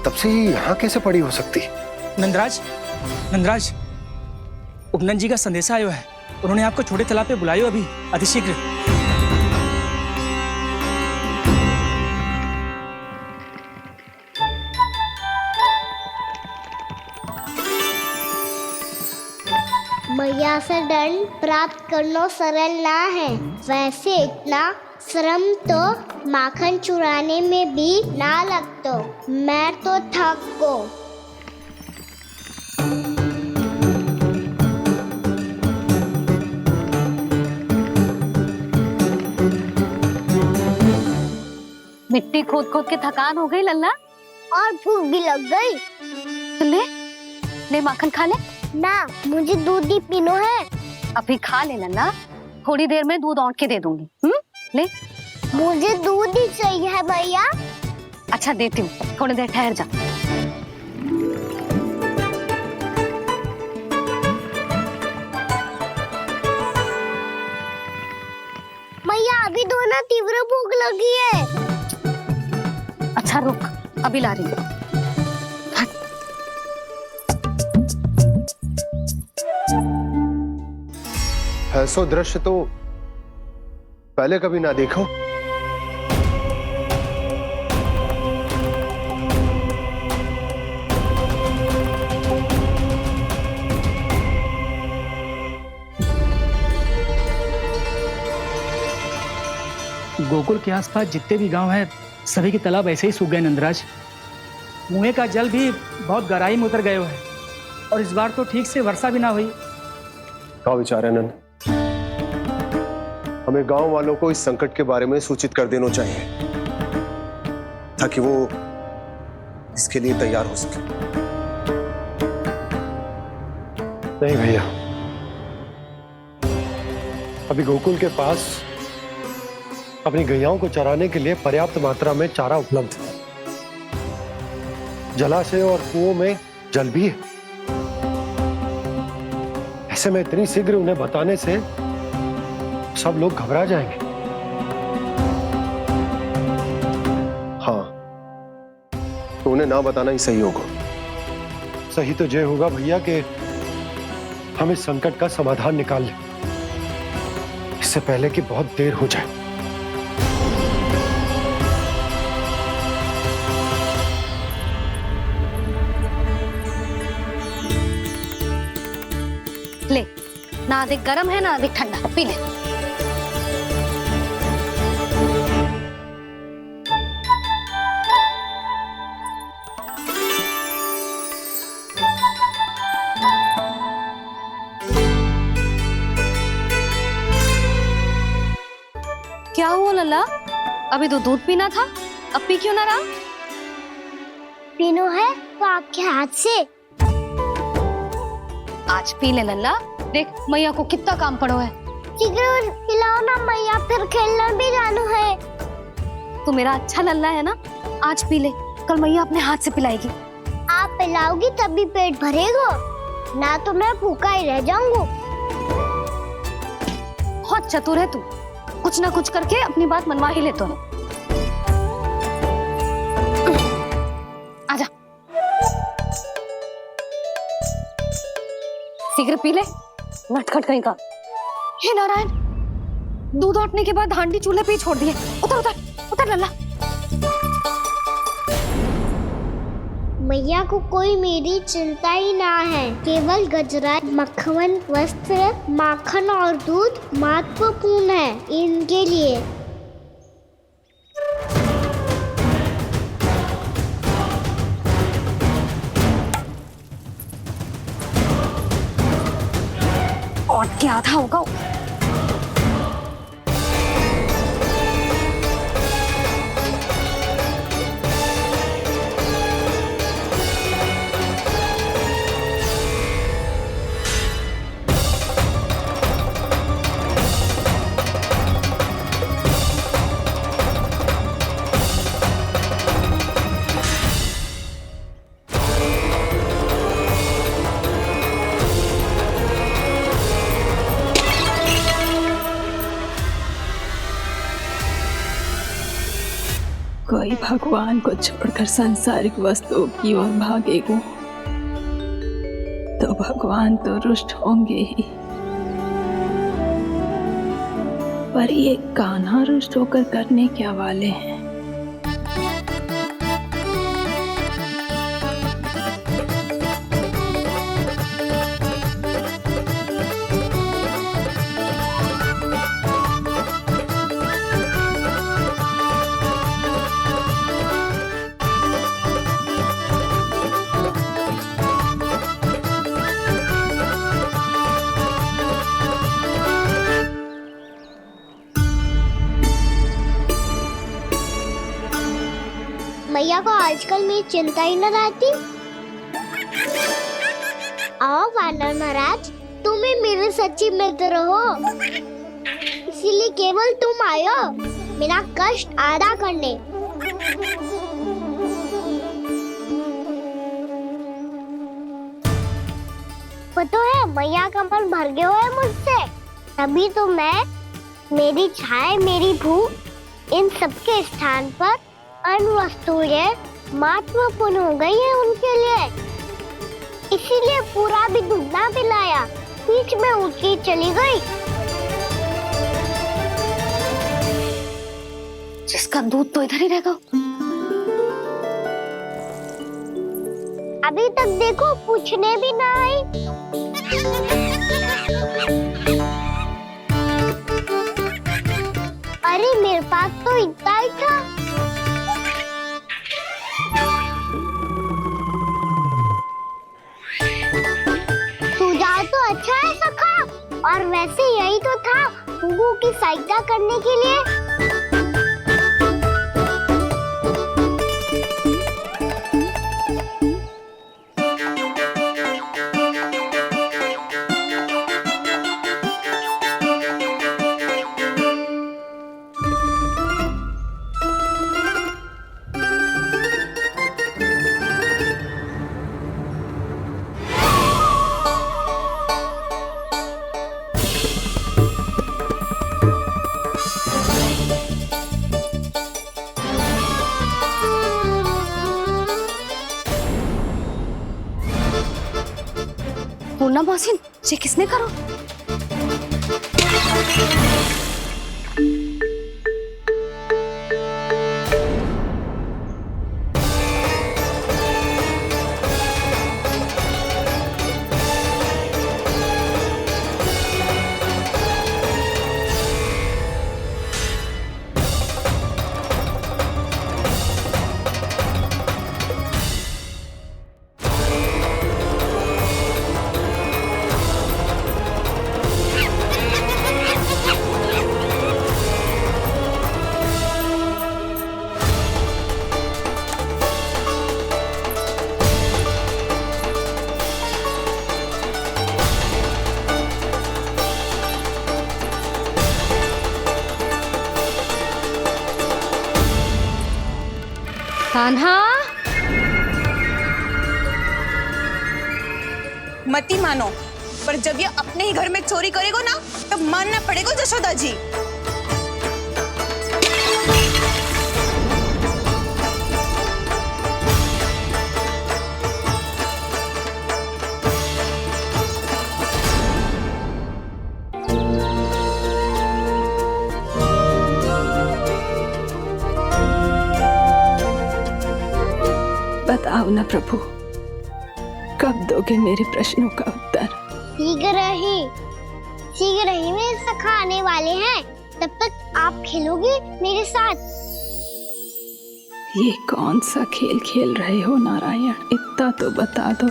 तब से ही यहाँ कैसे पड़ी हो सकती? नंदराज, नंदराज, उपनंद जी का संदेशा आयो है। उन्होंने आपको छोटे तालाब पे बुलायो अभी, अतिशीघ्र। मैया से दंड प्राप्त करना सरल ना है। वैसे इतना श्रम तो माखन चुराने में भी ना लगतो। मैं तो थक गो। मिट्टी खोद खोद के थकान हो गई लल्ला, और भूख भी लग गई। तो ले माखन खा ले। ना, मुझे दूध ही पीनो है। अभी खा ले लल्ला, थोड़ी देर में दूध औंट के दे दूंगी। ले। मुझे दूध ही चाहिए है भैया। अच्छा देती हूँ, थोड़ी देर ठहर जा। मैया अभी दो ना, तीव्र भूख लगी है। अच्छा रुक, अभी ला रही हूँ। ऐसा दृश्य तो पहले कभी ना देखो। गोकुल के आसपास जितने भी गांव हैं, सभी के तालाब ऐसे ही सूख गए नंदराज। कुएं का जल भी बहुत गहराई में उतर गए है, और इस बार तो ठीक से वर्षा भी ना हुई। क्या विचार है नंद? हमें गांव वालों को इस संकट के बारे में सूचित कर देना चाहिए, ताकि वो इसके लिए तैयार हो सके। नहीं भैया, अभी गोकुल के पास अपनी गैयाओं को चराने के लिए पर्याप्त मात्रा में चारा उपलब्ध है। जलाशय और कुओं में जल भी है। ऐसे में इतनी शीघ्र उन्हें बताने से सब लोग घबरा जाएंगे। हाँ, तो उन्हें ना बताना ही सही होगा। सही तो ये होगा भैया कि हम इस संकट का समाधान निकाल लें, इससे पहले कि बहुत देर हो जाए। ना अधिक गर्म है ना अधिक ठंडा, पी ले। क्या हुआ लल्ला? अभी तो दूध पीना था, अब पी क्यों ना रहा? पीनो है तो आपके हाथ से। आज पी ले लल्ला, देख मैया को कितना काम पड़ो है। शीघ्र पिलाओ ना मैया, फिर खेलना भी जानो है। तू मेरा अच्छा लल्ला है ना, आज पी ले, कल मैया अपने हाथ से पिलाएगी। आप पिलाओगी तभी पेट भरेगा, ना तो मैं भूखा ही रह जाऊंगा। बहुत चतुर है तू, कुछ ना कुछ करके अपनी बात मनवा ही लेता है। आजा, शीघ्र पी ले, नटखट कहीं का। हे नारायण, दूध औटने के बाद हांडी चूल्हे पे ही छोड़ दिए। उतर उतर उतर लल्ला। मैया को कोई मेरी चिंता ही ना है, केवल गजरा, मक्खन, वस्त्र, माखन और दूध महत्वपूर्ण है इनके लिए। और क्या आधा होगा। कोई भगवान को छोड़कर सांसारिक वस्तुओं की ओर भागेगा तो भगवान तो रुष्ट होंगे ही, पर ये कान्हा रुष्ट होकर करने क्या वाले हैं? मैया को आजकल मेरी चिंता ही न रहती। आओ वानर महाराज, तुम ही मेरे सच्ची मित्र हो, इसीलिए केवल तुम आयो मेरा कष्ट आधा करने। पता है मैया का मन भर गया है मुझसे, तभी तो मैं, मेरी छाया, मेरी भूख, इन सबके स्थान पर अन्य वस्तुएं महत्वपूर्ण हो गई है उनके लिए, इसीलिए पूरा भी दूध ना पिलाया, बीच में उठ के चली गई। जिसका दूध तो इधर ही रहेगा। अभी तक देखो पूछने भी ना आई। अरे मेरे पास तो इतना ही था। सुझाव तो अच्छा है सखा, और वैसे यही तो था गुगू की सहायता करने के लिए। पूर्णा मौसी, ये किसने करो? कान्हा, मती मानो, पर जब ये अपने ही घर में चोरी करेगा ना, तब मानना पड़ेगा जशोदा जी। बताओ ना प्रभु, कब दोगे मेरे प्रश्नों का उत्तर? शीघ्र ही मेरे सखा आने वाले हैं, तब तक आप खेलोगे मेरे साथ। ये कौन सा खेल खेल रहे हो नारायण? इतना तो बता दो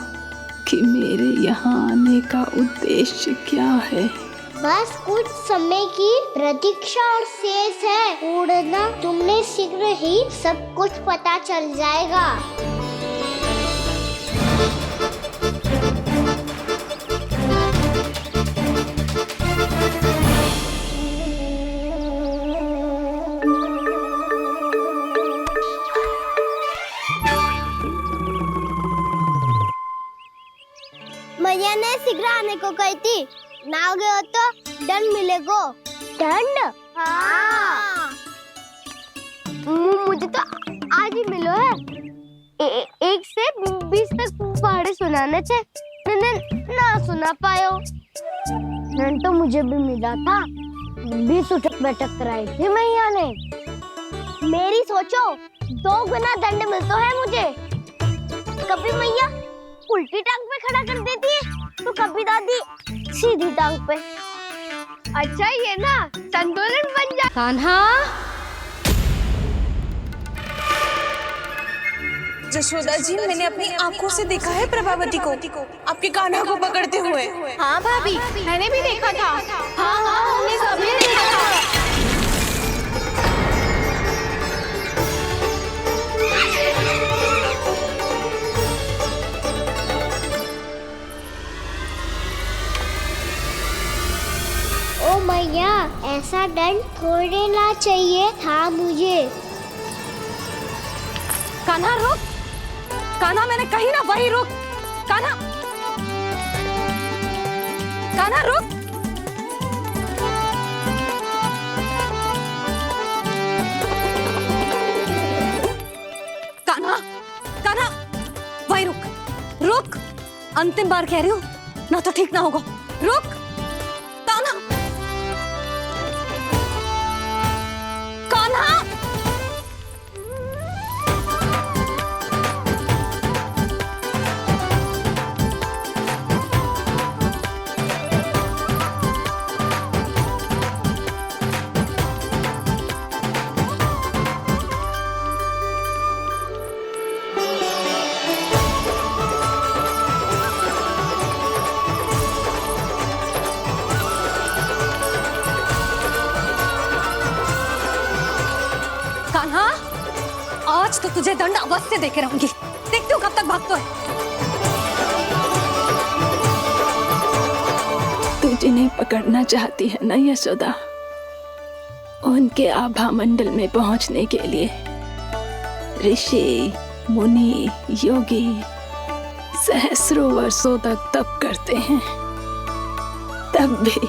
कि मेरे यहाँ आने का उद्देश्य क्या है? बस कुछ समय की प्रतीक्षा और शेष है। उड़ना तुमने शीघ्र ही सब कुछ पता चल जाएगा। मैया ने शीघ्र आने को कही थी, ना हो गए तो दंड मिलेगा। दंड? हाँ। मुझे तो आज ही मिलो है। 1 से 20 तक पहाड़े सुनाने थे, मैंने ना सुना पायो। दंड तो मुझे भी मिला था, 20 उठक बैठक कराई थी मैया ने। मेरी सोचो, 2 गुना दंड मिलता है मुझे। कभी मैया उल्टी टांग पे खड़ा कर देती है, तो कभी दादी सीधी टांग पे। अच्छा ये ना संतुलन बन जा। कान्हा, जशोदा जी, मैंने अपनी आंखों से देखा है प्रभावती को आपके कान्हा को पकड़ते हुए। हाँ भाभी, मैंने भी देखा था। हाँ हाँ, हमने सभी देखा था। ओ मैया, ऐसा दंड थोड़े ना चाहिए था मुझे। कान्हा रुक, कान्हा मैंने कही ना वही रुक। कान्हा, कान्हा रुक। कान्हा, कान्हा वही रुक, रुक। अंतिम बार कह रही हूँ, ना तो ठीक ना होगा। रुक कान्हा, कान्हा। कान्हा, आज तो तुझे दंड अवश्य देके रहूंगी। देखती हूँ कब तक भागता है। तू जिन्हें पकड़ना चाहती है ना यशोदा, उनके आभा मंडल में पहुंचने के लिए ऋषि, मुनि, योगी सहस्रों वर्षों तक तप करते हैं, तब भी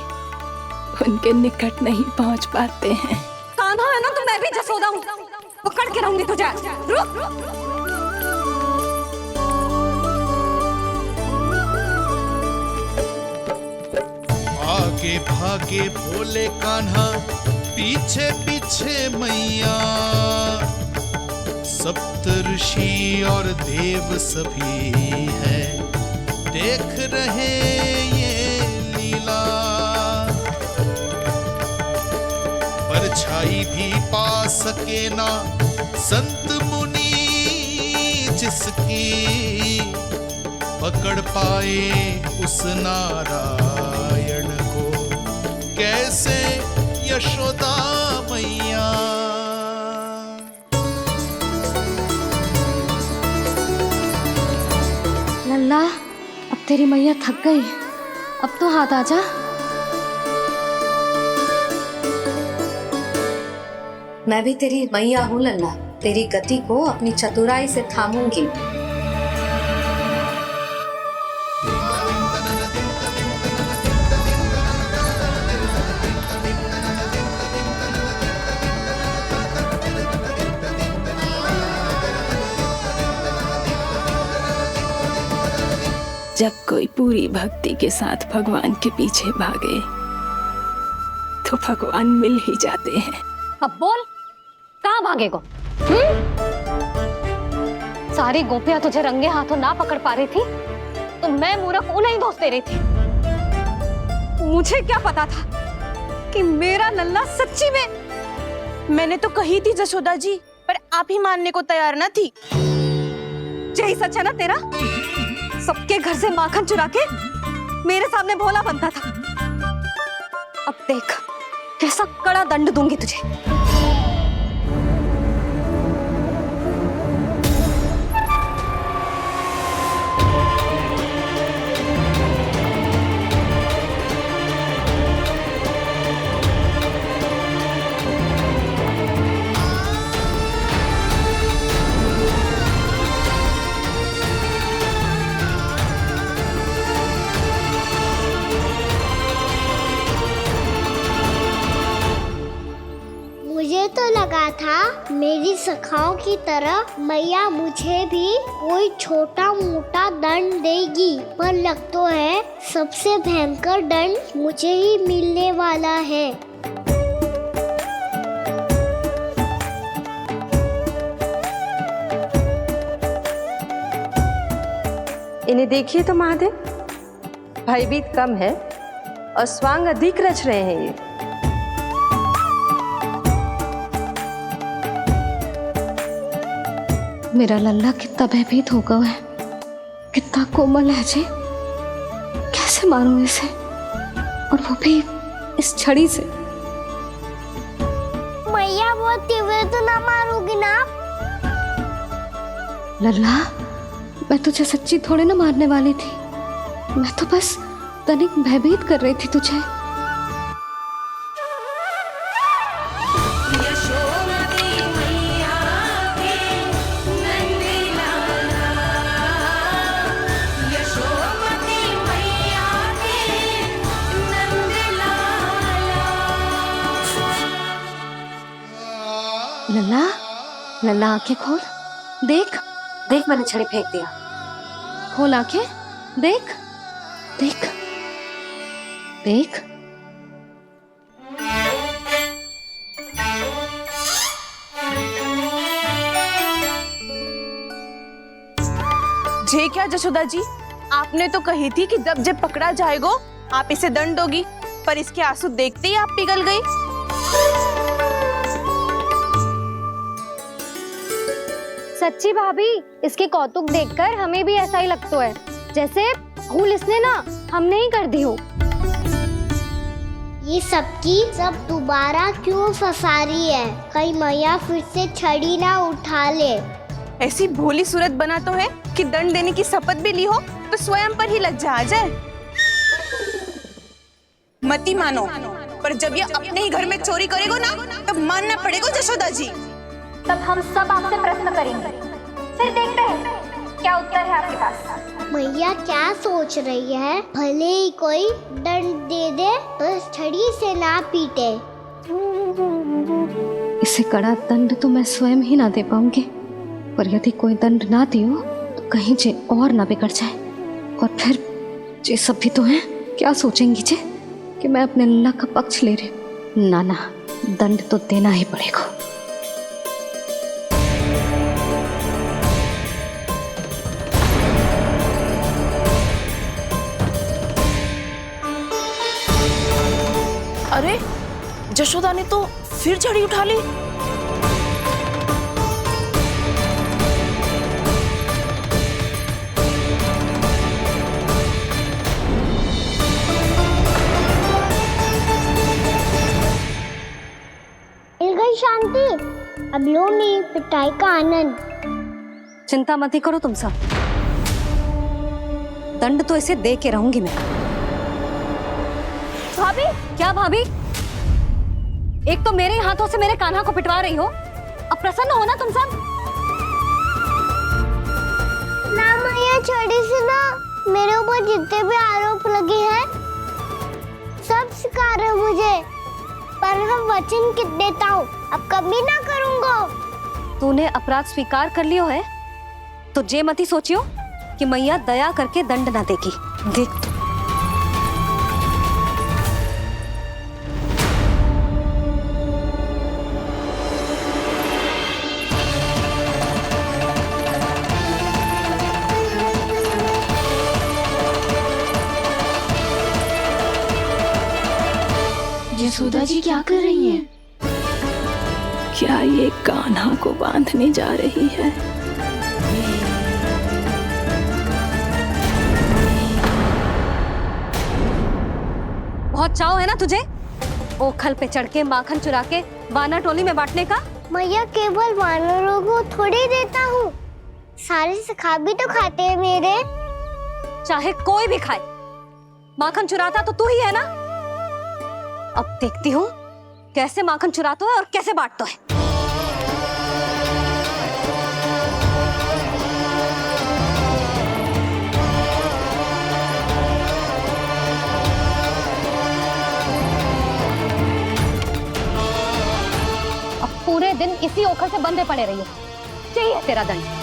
उनके निकट नहीं पहुंच पाते हैं। कान्हा है ना, तो मैं भी जसोदा हूँ, पकड़ के रहूंगी तुझे। रुक। आगे भागे भोले कान्हा, पीछे पीछे मैया। सप्तऋषि और देव सभी हैं, देख रहे ये लीला। परछाई भी पा सके ना संत मुनि जिसकी, पकड़ पाए उस नारायण को कैसे यशोदा मैया। लल्ला, अब तेरी मैया थक गई, अब तो हाथ आजा। मैं भी तेरी मैया हूँ लल्ला। तेरी गति को अपनी चतुराई से थामूंगी। जब कोई पूरी भक्ति के साथ भगवान के पीछे भागे तो भगवान मिल ही जाते हैं। अब बोल, कहाँ भागेगो? सारी गोपियां तुझे रंगे हाथों ना पकड़ पा रही थी तो मैं मूर्ख उन्हें ही दोष दे रही थी। मुझे क्या पता था कि मेरा लल्ला सच्ची में। मैंने तो कही थी जशोदा जी, पर आप ही मानने को तैयार न थी। यही सच है ना तेरा? सबके घर से माखन चुरा के मेरे सामने भोला बनता था। अब देख कैसा कड़ा दंड दूंगी तुझे। मुझे तो लगा था मेरी सखाओं की तरह मैया मुझे भी कोई छोटा मोटा दंड देगी, पर लग तो है सबसे भयंकर दंड मुझे ही मिलने वाला है। इन्हें देखिए तो महादेव, भयभीत कम है और स्वांग अधिक रच रहे हैं ये। मेरा लल्ला कितना भयभीत होगा है, कितना कोमल है जी। कैसे मारूं इसे, और वो भी इस छड़ी से। मैया बोलती हुए तो ना मारोगी ना? लल्ला, मैं तुझे सच्ची थोड़े ना मारने वाली थी। मैं तो बस तनिक भयभीत कर रही थी तुझे। लल्ला, लल्ला आंखें खोल, देख देख मैंने छड़ी फेंक दिया। खोल आंखें, देख देख देख। जे क्या जशोदा जी, आपने तो कही थी कि जब जब पकड़ा जाएगा आप इसे दंड दोगी, पर इसके आंसू देखते ही आप पिघल गई। सच्ची भाभी, इसके कौतुक देखकर हमें भी ऐसा ही लगता है जैसे भूल इसने ना हमने ही कर दी हो। ये सबकी सब दोबारा क्यों फंसा रही है? कहीं मैया फिर से छड़ी ना उठा ले। ऐसी भोली सूरत बना तो है कि दंड देने की शपथ भी ली हो तो स्वयं पर ही लग जा जाए। मती मानो, पर जब ये अपने ही घर में चोरी करेगो ना तब मानना पड़ेगा जशोदा जी। तब हम सब आपसे प्रश्न करेंगे, फिर देखते हैं क्या उत्तर है आपके पास। मैया क्या सोच रही है? भले ही कोई दंड दे दे, बस छड़ी से ना पीटे। इसे कड़ा दंड तो मैं स्वयं ही ना दे पाऊंगी, पर यदि कोई दंड ना दियो तो कहीं जे और ना बिगड़ जाए। और फिर जे सब भी तो हैं, क्या सोचेंगी जे कि मैं अपने लल्ला का पक्ष ले रही। ना ना, दंड तो देना ही पड़ेगा। अरे जशोदा ने तो फिर छड़ी उठा ली। मिल गई शांति, अब लो मेरी पिटाई का आनंद। चिंता मत ही करो तुम सब, दंड तो इसे दे के रहूंगी मैं। भाभी, क्या भाभी? एक तो मेरे हाथों से मेरे कान्हा को पिटवा रही हो, अब प्रसन्न हो ना तुम सब? ना मैया छोड़ी सी ना, मेरे ऊपर जितने भी आरोप लगे हैं सब स्वीकार है मुझे, पर मैं वचन देता हूँ अब कभी ना करूँगा। तूने अपराध स्वीकार कर लियो है तो जे मती सोचियो कि मैया दया करके दंड ना देगी। देख यशोदा जी क्या कर रही हैं? क्या ये कान्हा को बांधने जा रही है? बहुत चाव है ना तुझे ओखल पे चढ़ के माखन चुरा के वानर टोली में बांटने का? मैया केवल वानरों को थोड़ी देता हूँ, सारे सखा भी तो खाते हैं मेरे। चाहे कोई भी खाए, माखन चुराता तो तू ही है ना। अब देखती हूँ कैसे माखन चुराता है और कैसे बांटता है। अब पूरे दिन इसी ओखल से बंधे पड़े रहिए, चाहिए तेरा दंड।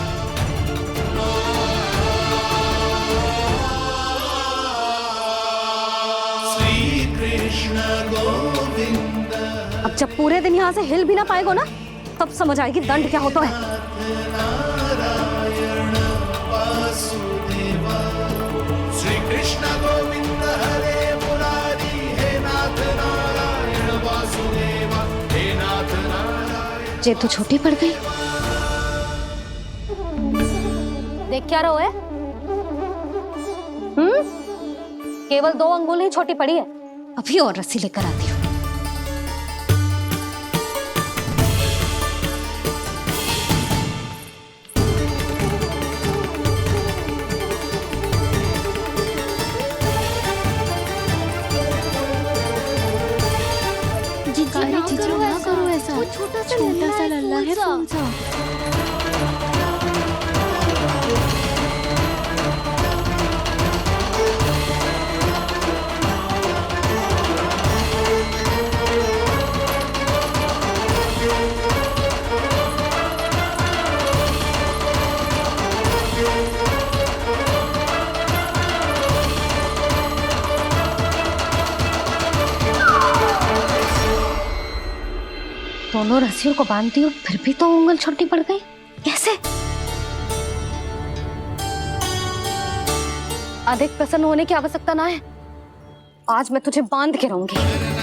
अब जब पूरे दिन यहाँ से हिल भी ना पाएगो ना, तब समझ आएगी दंड क्या होता है। श्री कृष्ण गोविंद हरे मुरारी, हे नाथ नारायण वासुदेव, हे नाथ नारायण। जे तू छोटी पड़ गई, देख क्या रहो है? केवल 2 अंगुल ही छोटी पड़ी है, अभी और रस्सी लेकर आती हूँ। जीजी ना करो ऐसा, छोटा सा लल्ला है कौन सा? दोनों रस्सियों को बांधती हूँ फिर भी तो उंगल छोटी पड़ गई, कैसे? अधिक प्रसन्न होने की आवश्यकता ना है, आज मैं तुझे बांध के रहूंगी।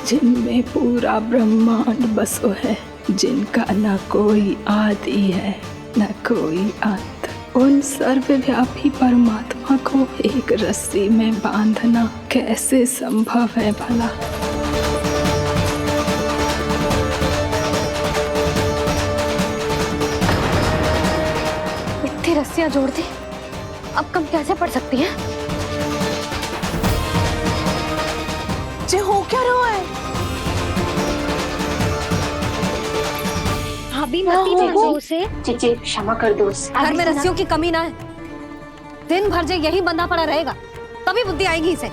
जिनमें पूरा ब्रह्मांड बसो है, जिनका न कोई आदि है न कोई अंत, उन सर्वव्यापी परमात्मा को एक रस्सी में बांधना कैसे संभव है भला? इतनी रस्सियां जोड़ दी, अब कम कैसे पड़ सकती हैं? जे हो क्या रहा है? भाभी मती चिढ़ो उसे। जीजी क्षमा कर दो उसे। घर में रस्सियों की कमी ना है, दिन भर जो यही बंधा पड़ा रहेगा तभी बुद्धि आएगी इसे।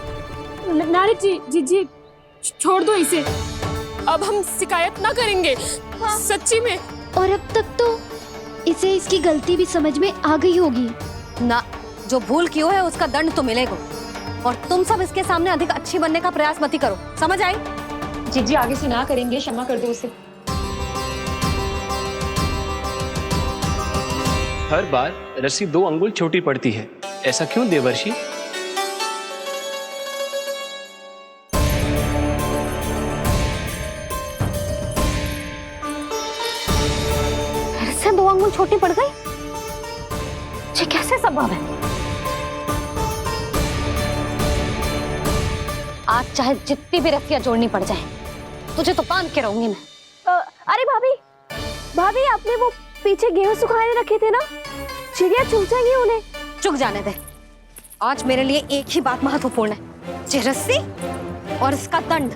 नारद जी, जीजी छोड़ दो इसे, अब हम शिकायत ना करेंगे। सच्ची में। और अब तक तो इसे इसकी गलती भी समझ में आ गई होगी ना। जो भूल की है उसका दंड तो मिलेगा, और तुम सब इसके सामने अधिक अच्छी बनने का प्रयास मत करो, समझ आई? जीजी आगे से ना करेंगे, क्षमा कर दो उसे। हर बार रस्सी 2 अंगुल छोटी पड़ती है, ऐसा क्यों देवर्षि? फिर से 2 अंगुल छोटी पड़ गई, ये कैसे संभव है? आज चाहे जितनी भी रस्सियां जोड़नी पड़ जाए, तुझे तो बांध के रहूंगी मैं। अरे भाभी, भाभी आपने वो पीछे गेहूं सुखाने रखे थे ना, चिड़िया चुग जाएंगी उन्हें। चुग जाने दे। आज मेरे लिए एक ही बात महत्वपूर्ण है, ये रस्सी और इसका दंड।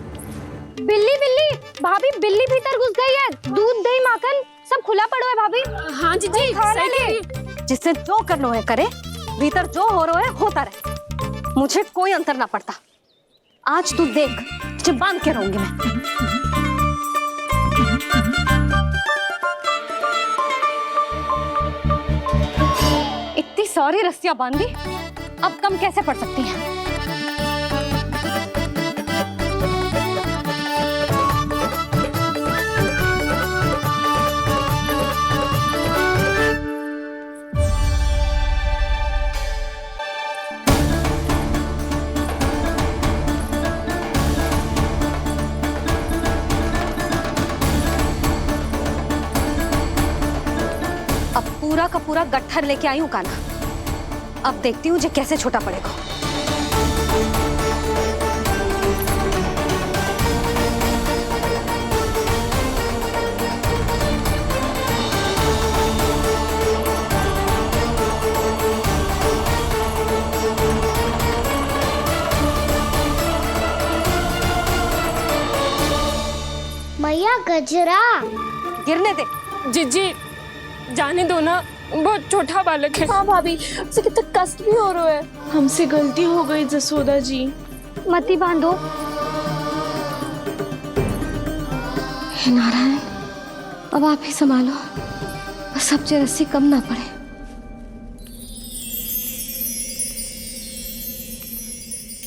बिल्ली बिल्ली, भाभी बिल्ली भीतर घुस गई है। दूध दही माखन सब खुला पड़ो है भाभी। हाँ जी जी, जिससे जो करना है करे, भीतर जो हो रहा है होता रहे, मुझे कोई अंतर ना पड़ता। आज तू देख, तुझे बांध के रहूंगी मैं। इतनी सारी रस्सियां बांधी, अब कम कैसे पड़ सकती हैं? पूरा का पूरा गट्ठर लेके आई हूँ कान्हा। अब देखती हूँ जे कैसे छोटा पड़ेगा। मैया गजरा गिरने दे। जीजी जाने दो ना, बहुत छोटा बालक है। हाँ भाभी, उसे कितना कष्ट भी हो रहा है। हमसे गलती हो गई जसोदा जी। मती बांधो। हे नारायण, अब आप ही संभालो, बस अब जे रस्सी कम ना पड़े।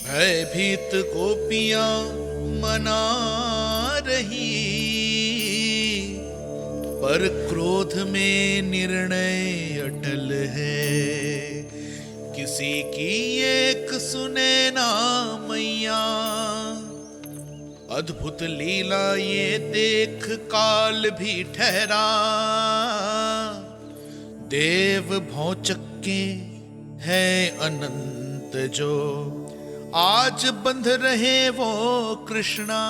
भयभीत गोपियां मना रही, पर क्रोध में निर्णय अटल है। किसी की एक सुने ना मैया, अद्भुत लीला ये देख काल भी ठहरा। देव भौचक्के है अनंत जो, आज बंध रहे वो कृष्णा।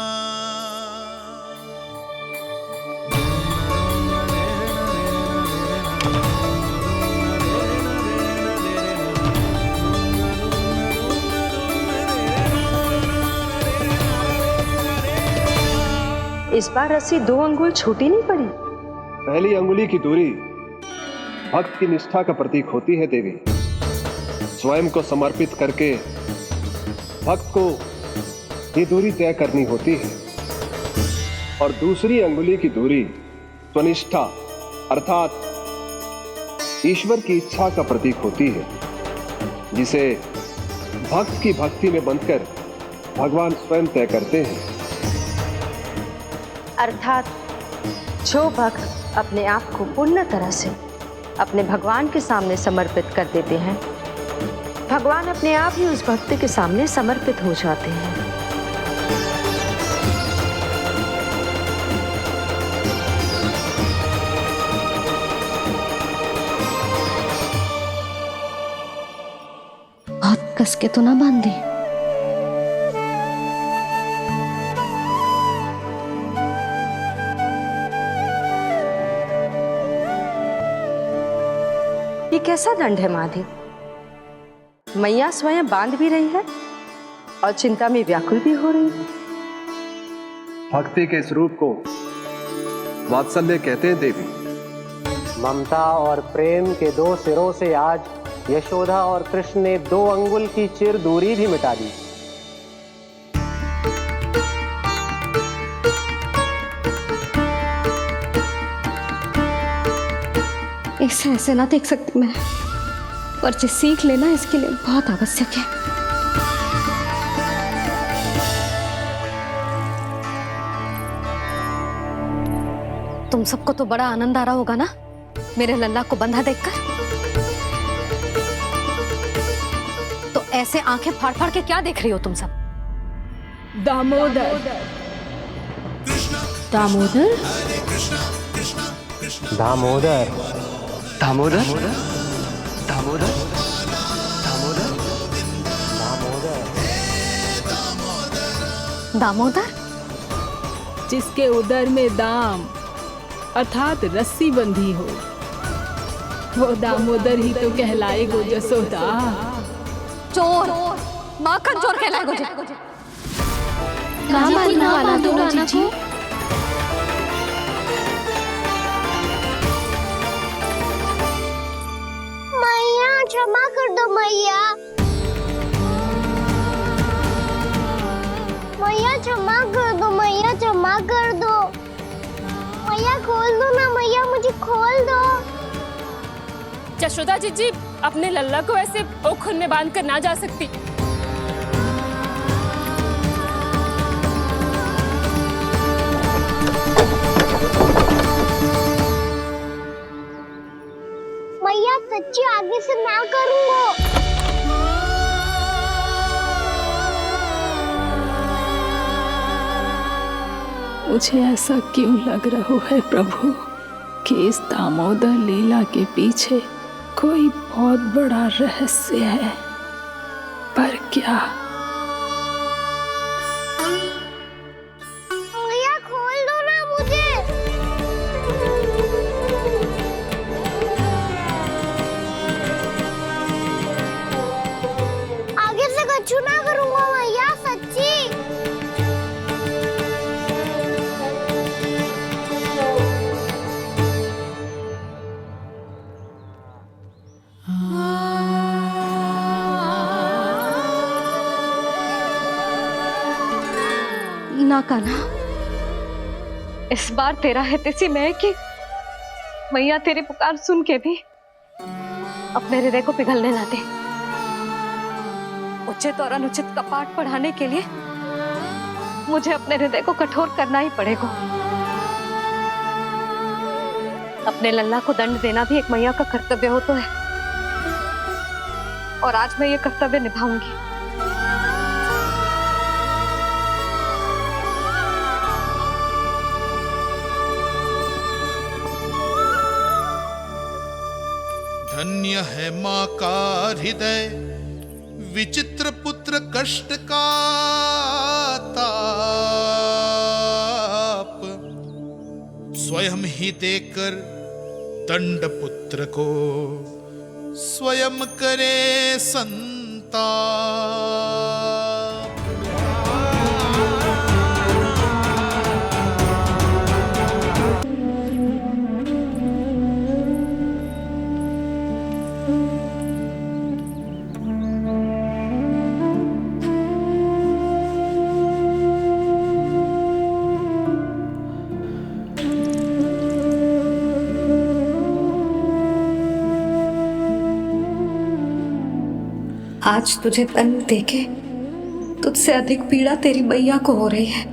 इस बार रस्सी 2 अंगुल छोटी नहीं पड़ी। पहली अंगुली की दूरी भक्त की निष्ठा का प्रतीक होती है देवी। स्वयं को समर्पित करके भक्त को ये दूरी तय करनी होती है। और दूसरी अंगुली की दूरी स्वनिष्ठा अर्थात ईश्वर की इच्छा का प्रतीक होती है, जिसे भक्त की भक्ति में बंधकर भगवान स्वयं तय करते हैं। अर्थात जो भक्त अपने आप को पूर्ण तरह से अपने भगवान के सामने समर्पित कर देते हैं, भगवान अपने आप ही उस भक्त के सामने समर्पित हो जाते हैं। बहुत कस के तो ना बांधी। ये कैसा दंड है माधी? मैया स्वयं बांध भी रही है और चिंता में व्याकुल भी हो रही है। भक्ति के इस रूप को वात्सल्य कहते हैं देवी। ममता और प्रेम के 2 सिरों से आज यशोदा और कृष्ण ने 2 अंगुल की चिर दूरी भी मिटा दी। ऐसे ऐसे ना देख सकती मैं, पर जो सीख लेना इसके लिए बहुत आवश्यक है। तुम सबको तो बड़ा आनंद आ रहा होगा ना मेरे लल्ला को बंधा देखकर। तो ऐसे आंखें फाड़ फाड़ के क्या देख रही हो तुम सब? दामोदर। दामोदर? दामोदर। दामोदर? दामोदर? दामोदर? जिसके उदर में दाम अर्थात रस्सी बंधी हो। वो दामोदर ही तो कहलाए गो जसोदा। चोर, माखन चोर कहलाए गो। ना दोनों जी। मैया क्षमा कर दो मैया। मैया क्षमा कर दो, मैया क्षमा कर दो। मैया खोल दो ना मैया, मुझे खोल दो। जशोदा जी अपने लल्ला को ऐसे ओखुन में बांध कर ना जा सकती। मैया सच्ची आगे से ना करूंगा। मुझे ऐसा क्यों लग रहा है प्रभु कि इस दामोदर लीला के पीछे कोई बहुत बड़ा रहस्य है, पर क्या? मैया खोल दो ना मुझे। आगे से कछु ना करूंगा मैया, सच्ची। ना कान्हा, इस बार तेरा हित इसी में है कि मैया तेरी पुकार सुन के भी अपने हृदय को पिघलने ना दे। उचित और अनुचित का पाठ पढ़ाने के लिए मुझे अपने हृदय को कठोर करना ही पड़ेगा। अपने लल्ला को दंड देना भी एक मैया का कर्तव्य हो तो है, और आज मैं ये कर्तव्य निभाऊंगी। धन्य है माँ का हृदय, विचित्र पुत्र कष्ट का ताप, स्वयं ही देकर दंड पुत्र को स्वयं करे संताप। आज तुझे दंड देके तुझसे अधिक पीड़ा तेरी मैया को हो रही है।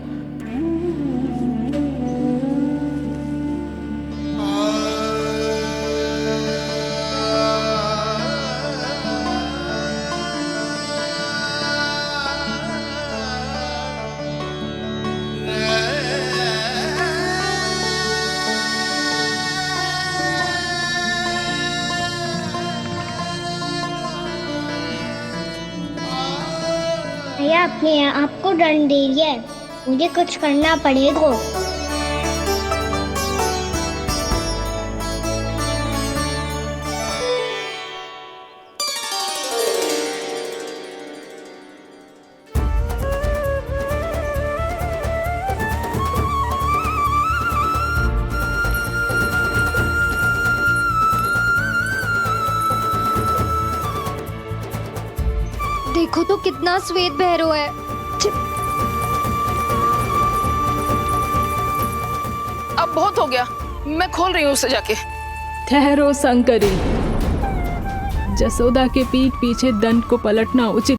भैया अपने आप को दंड दे रही है, मुझे कुछ करना पड़ेगा। देखो तो कितना श्वेत भैरव है। अब बहुत हो गया, मैं खोल रही हूँ उसे जाके। ठहरो शंकरी, जसोदा के पीठ पीछे दंड को पलटना उचित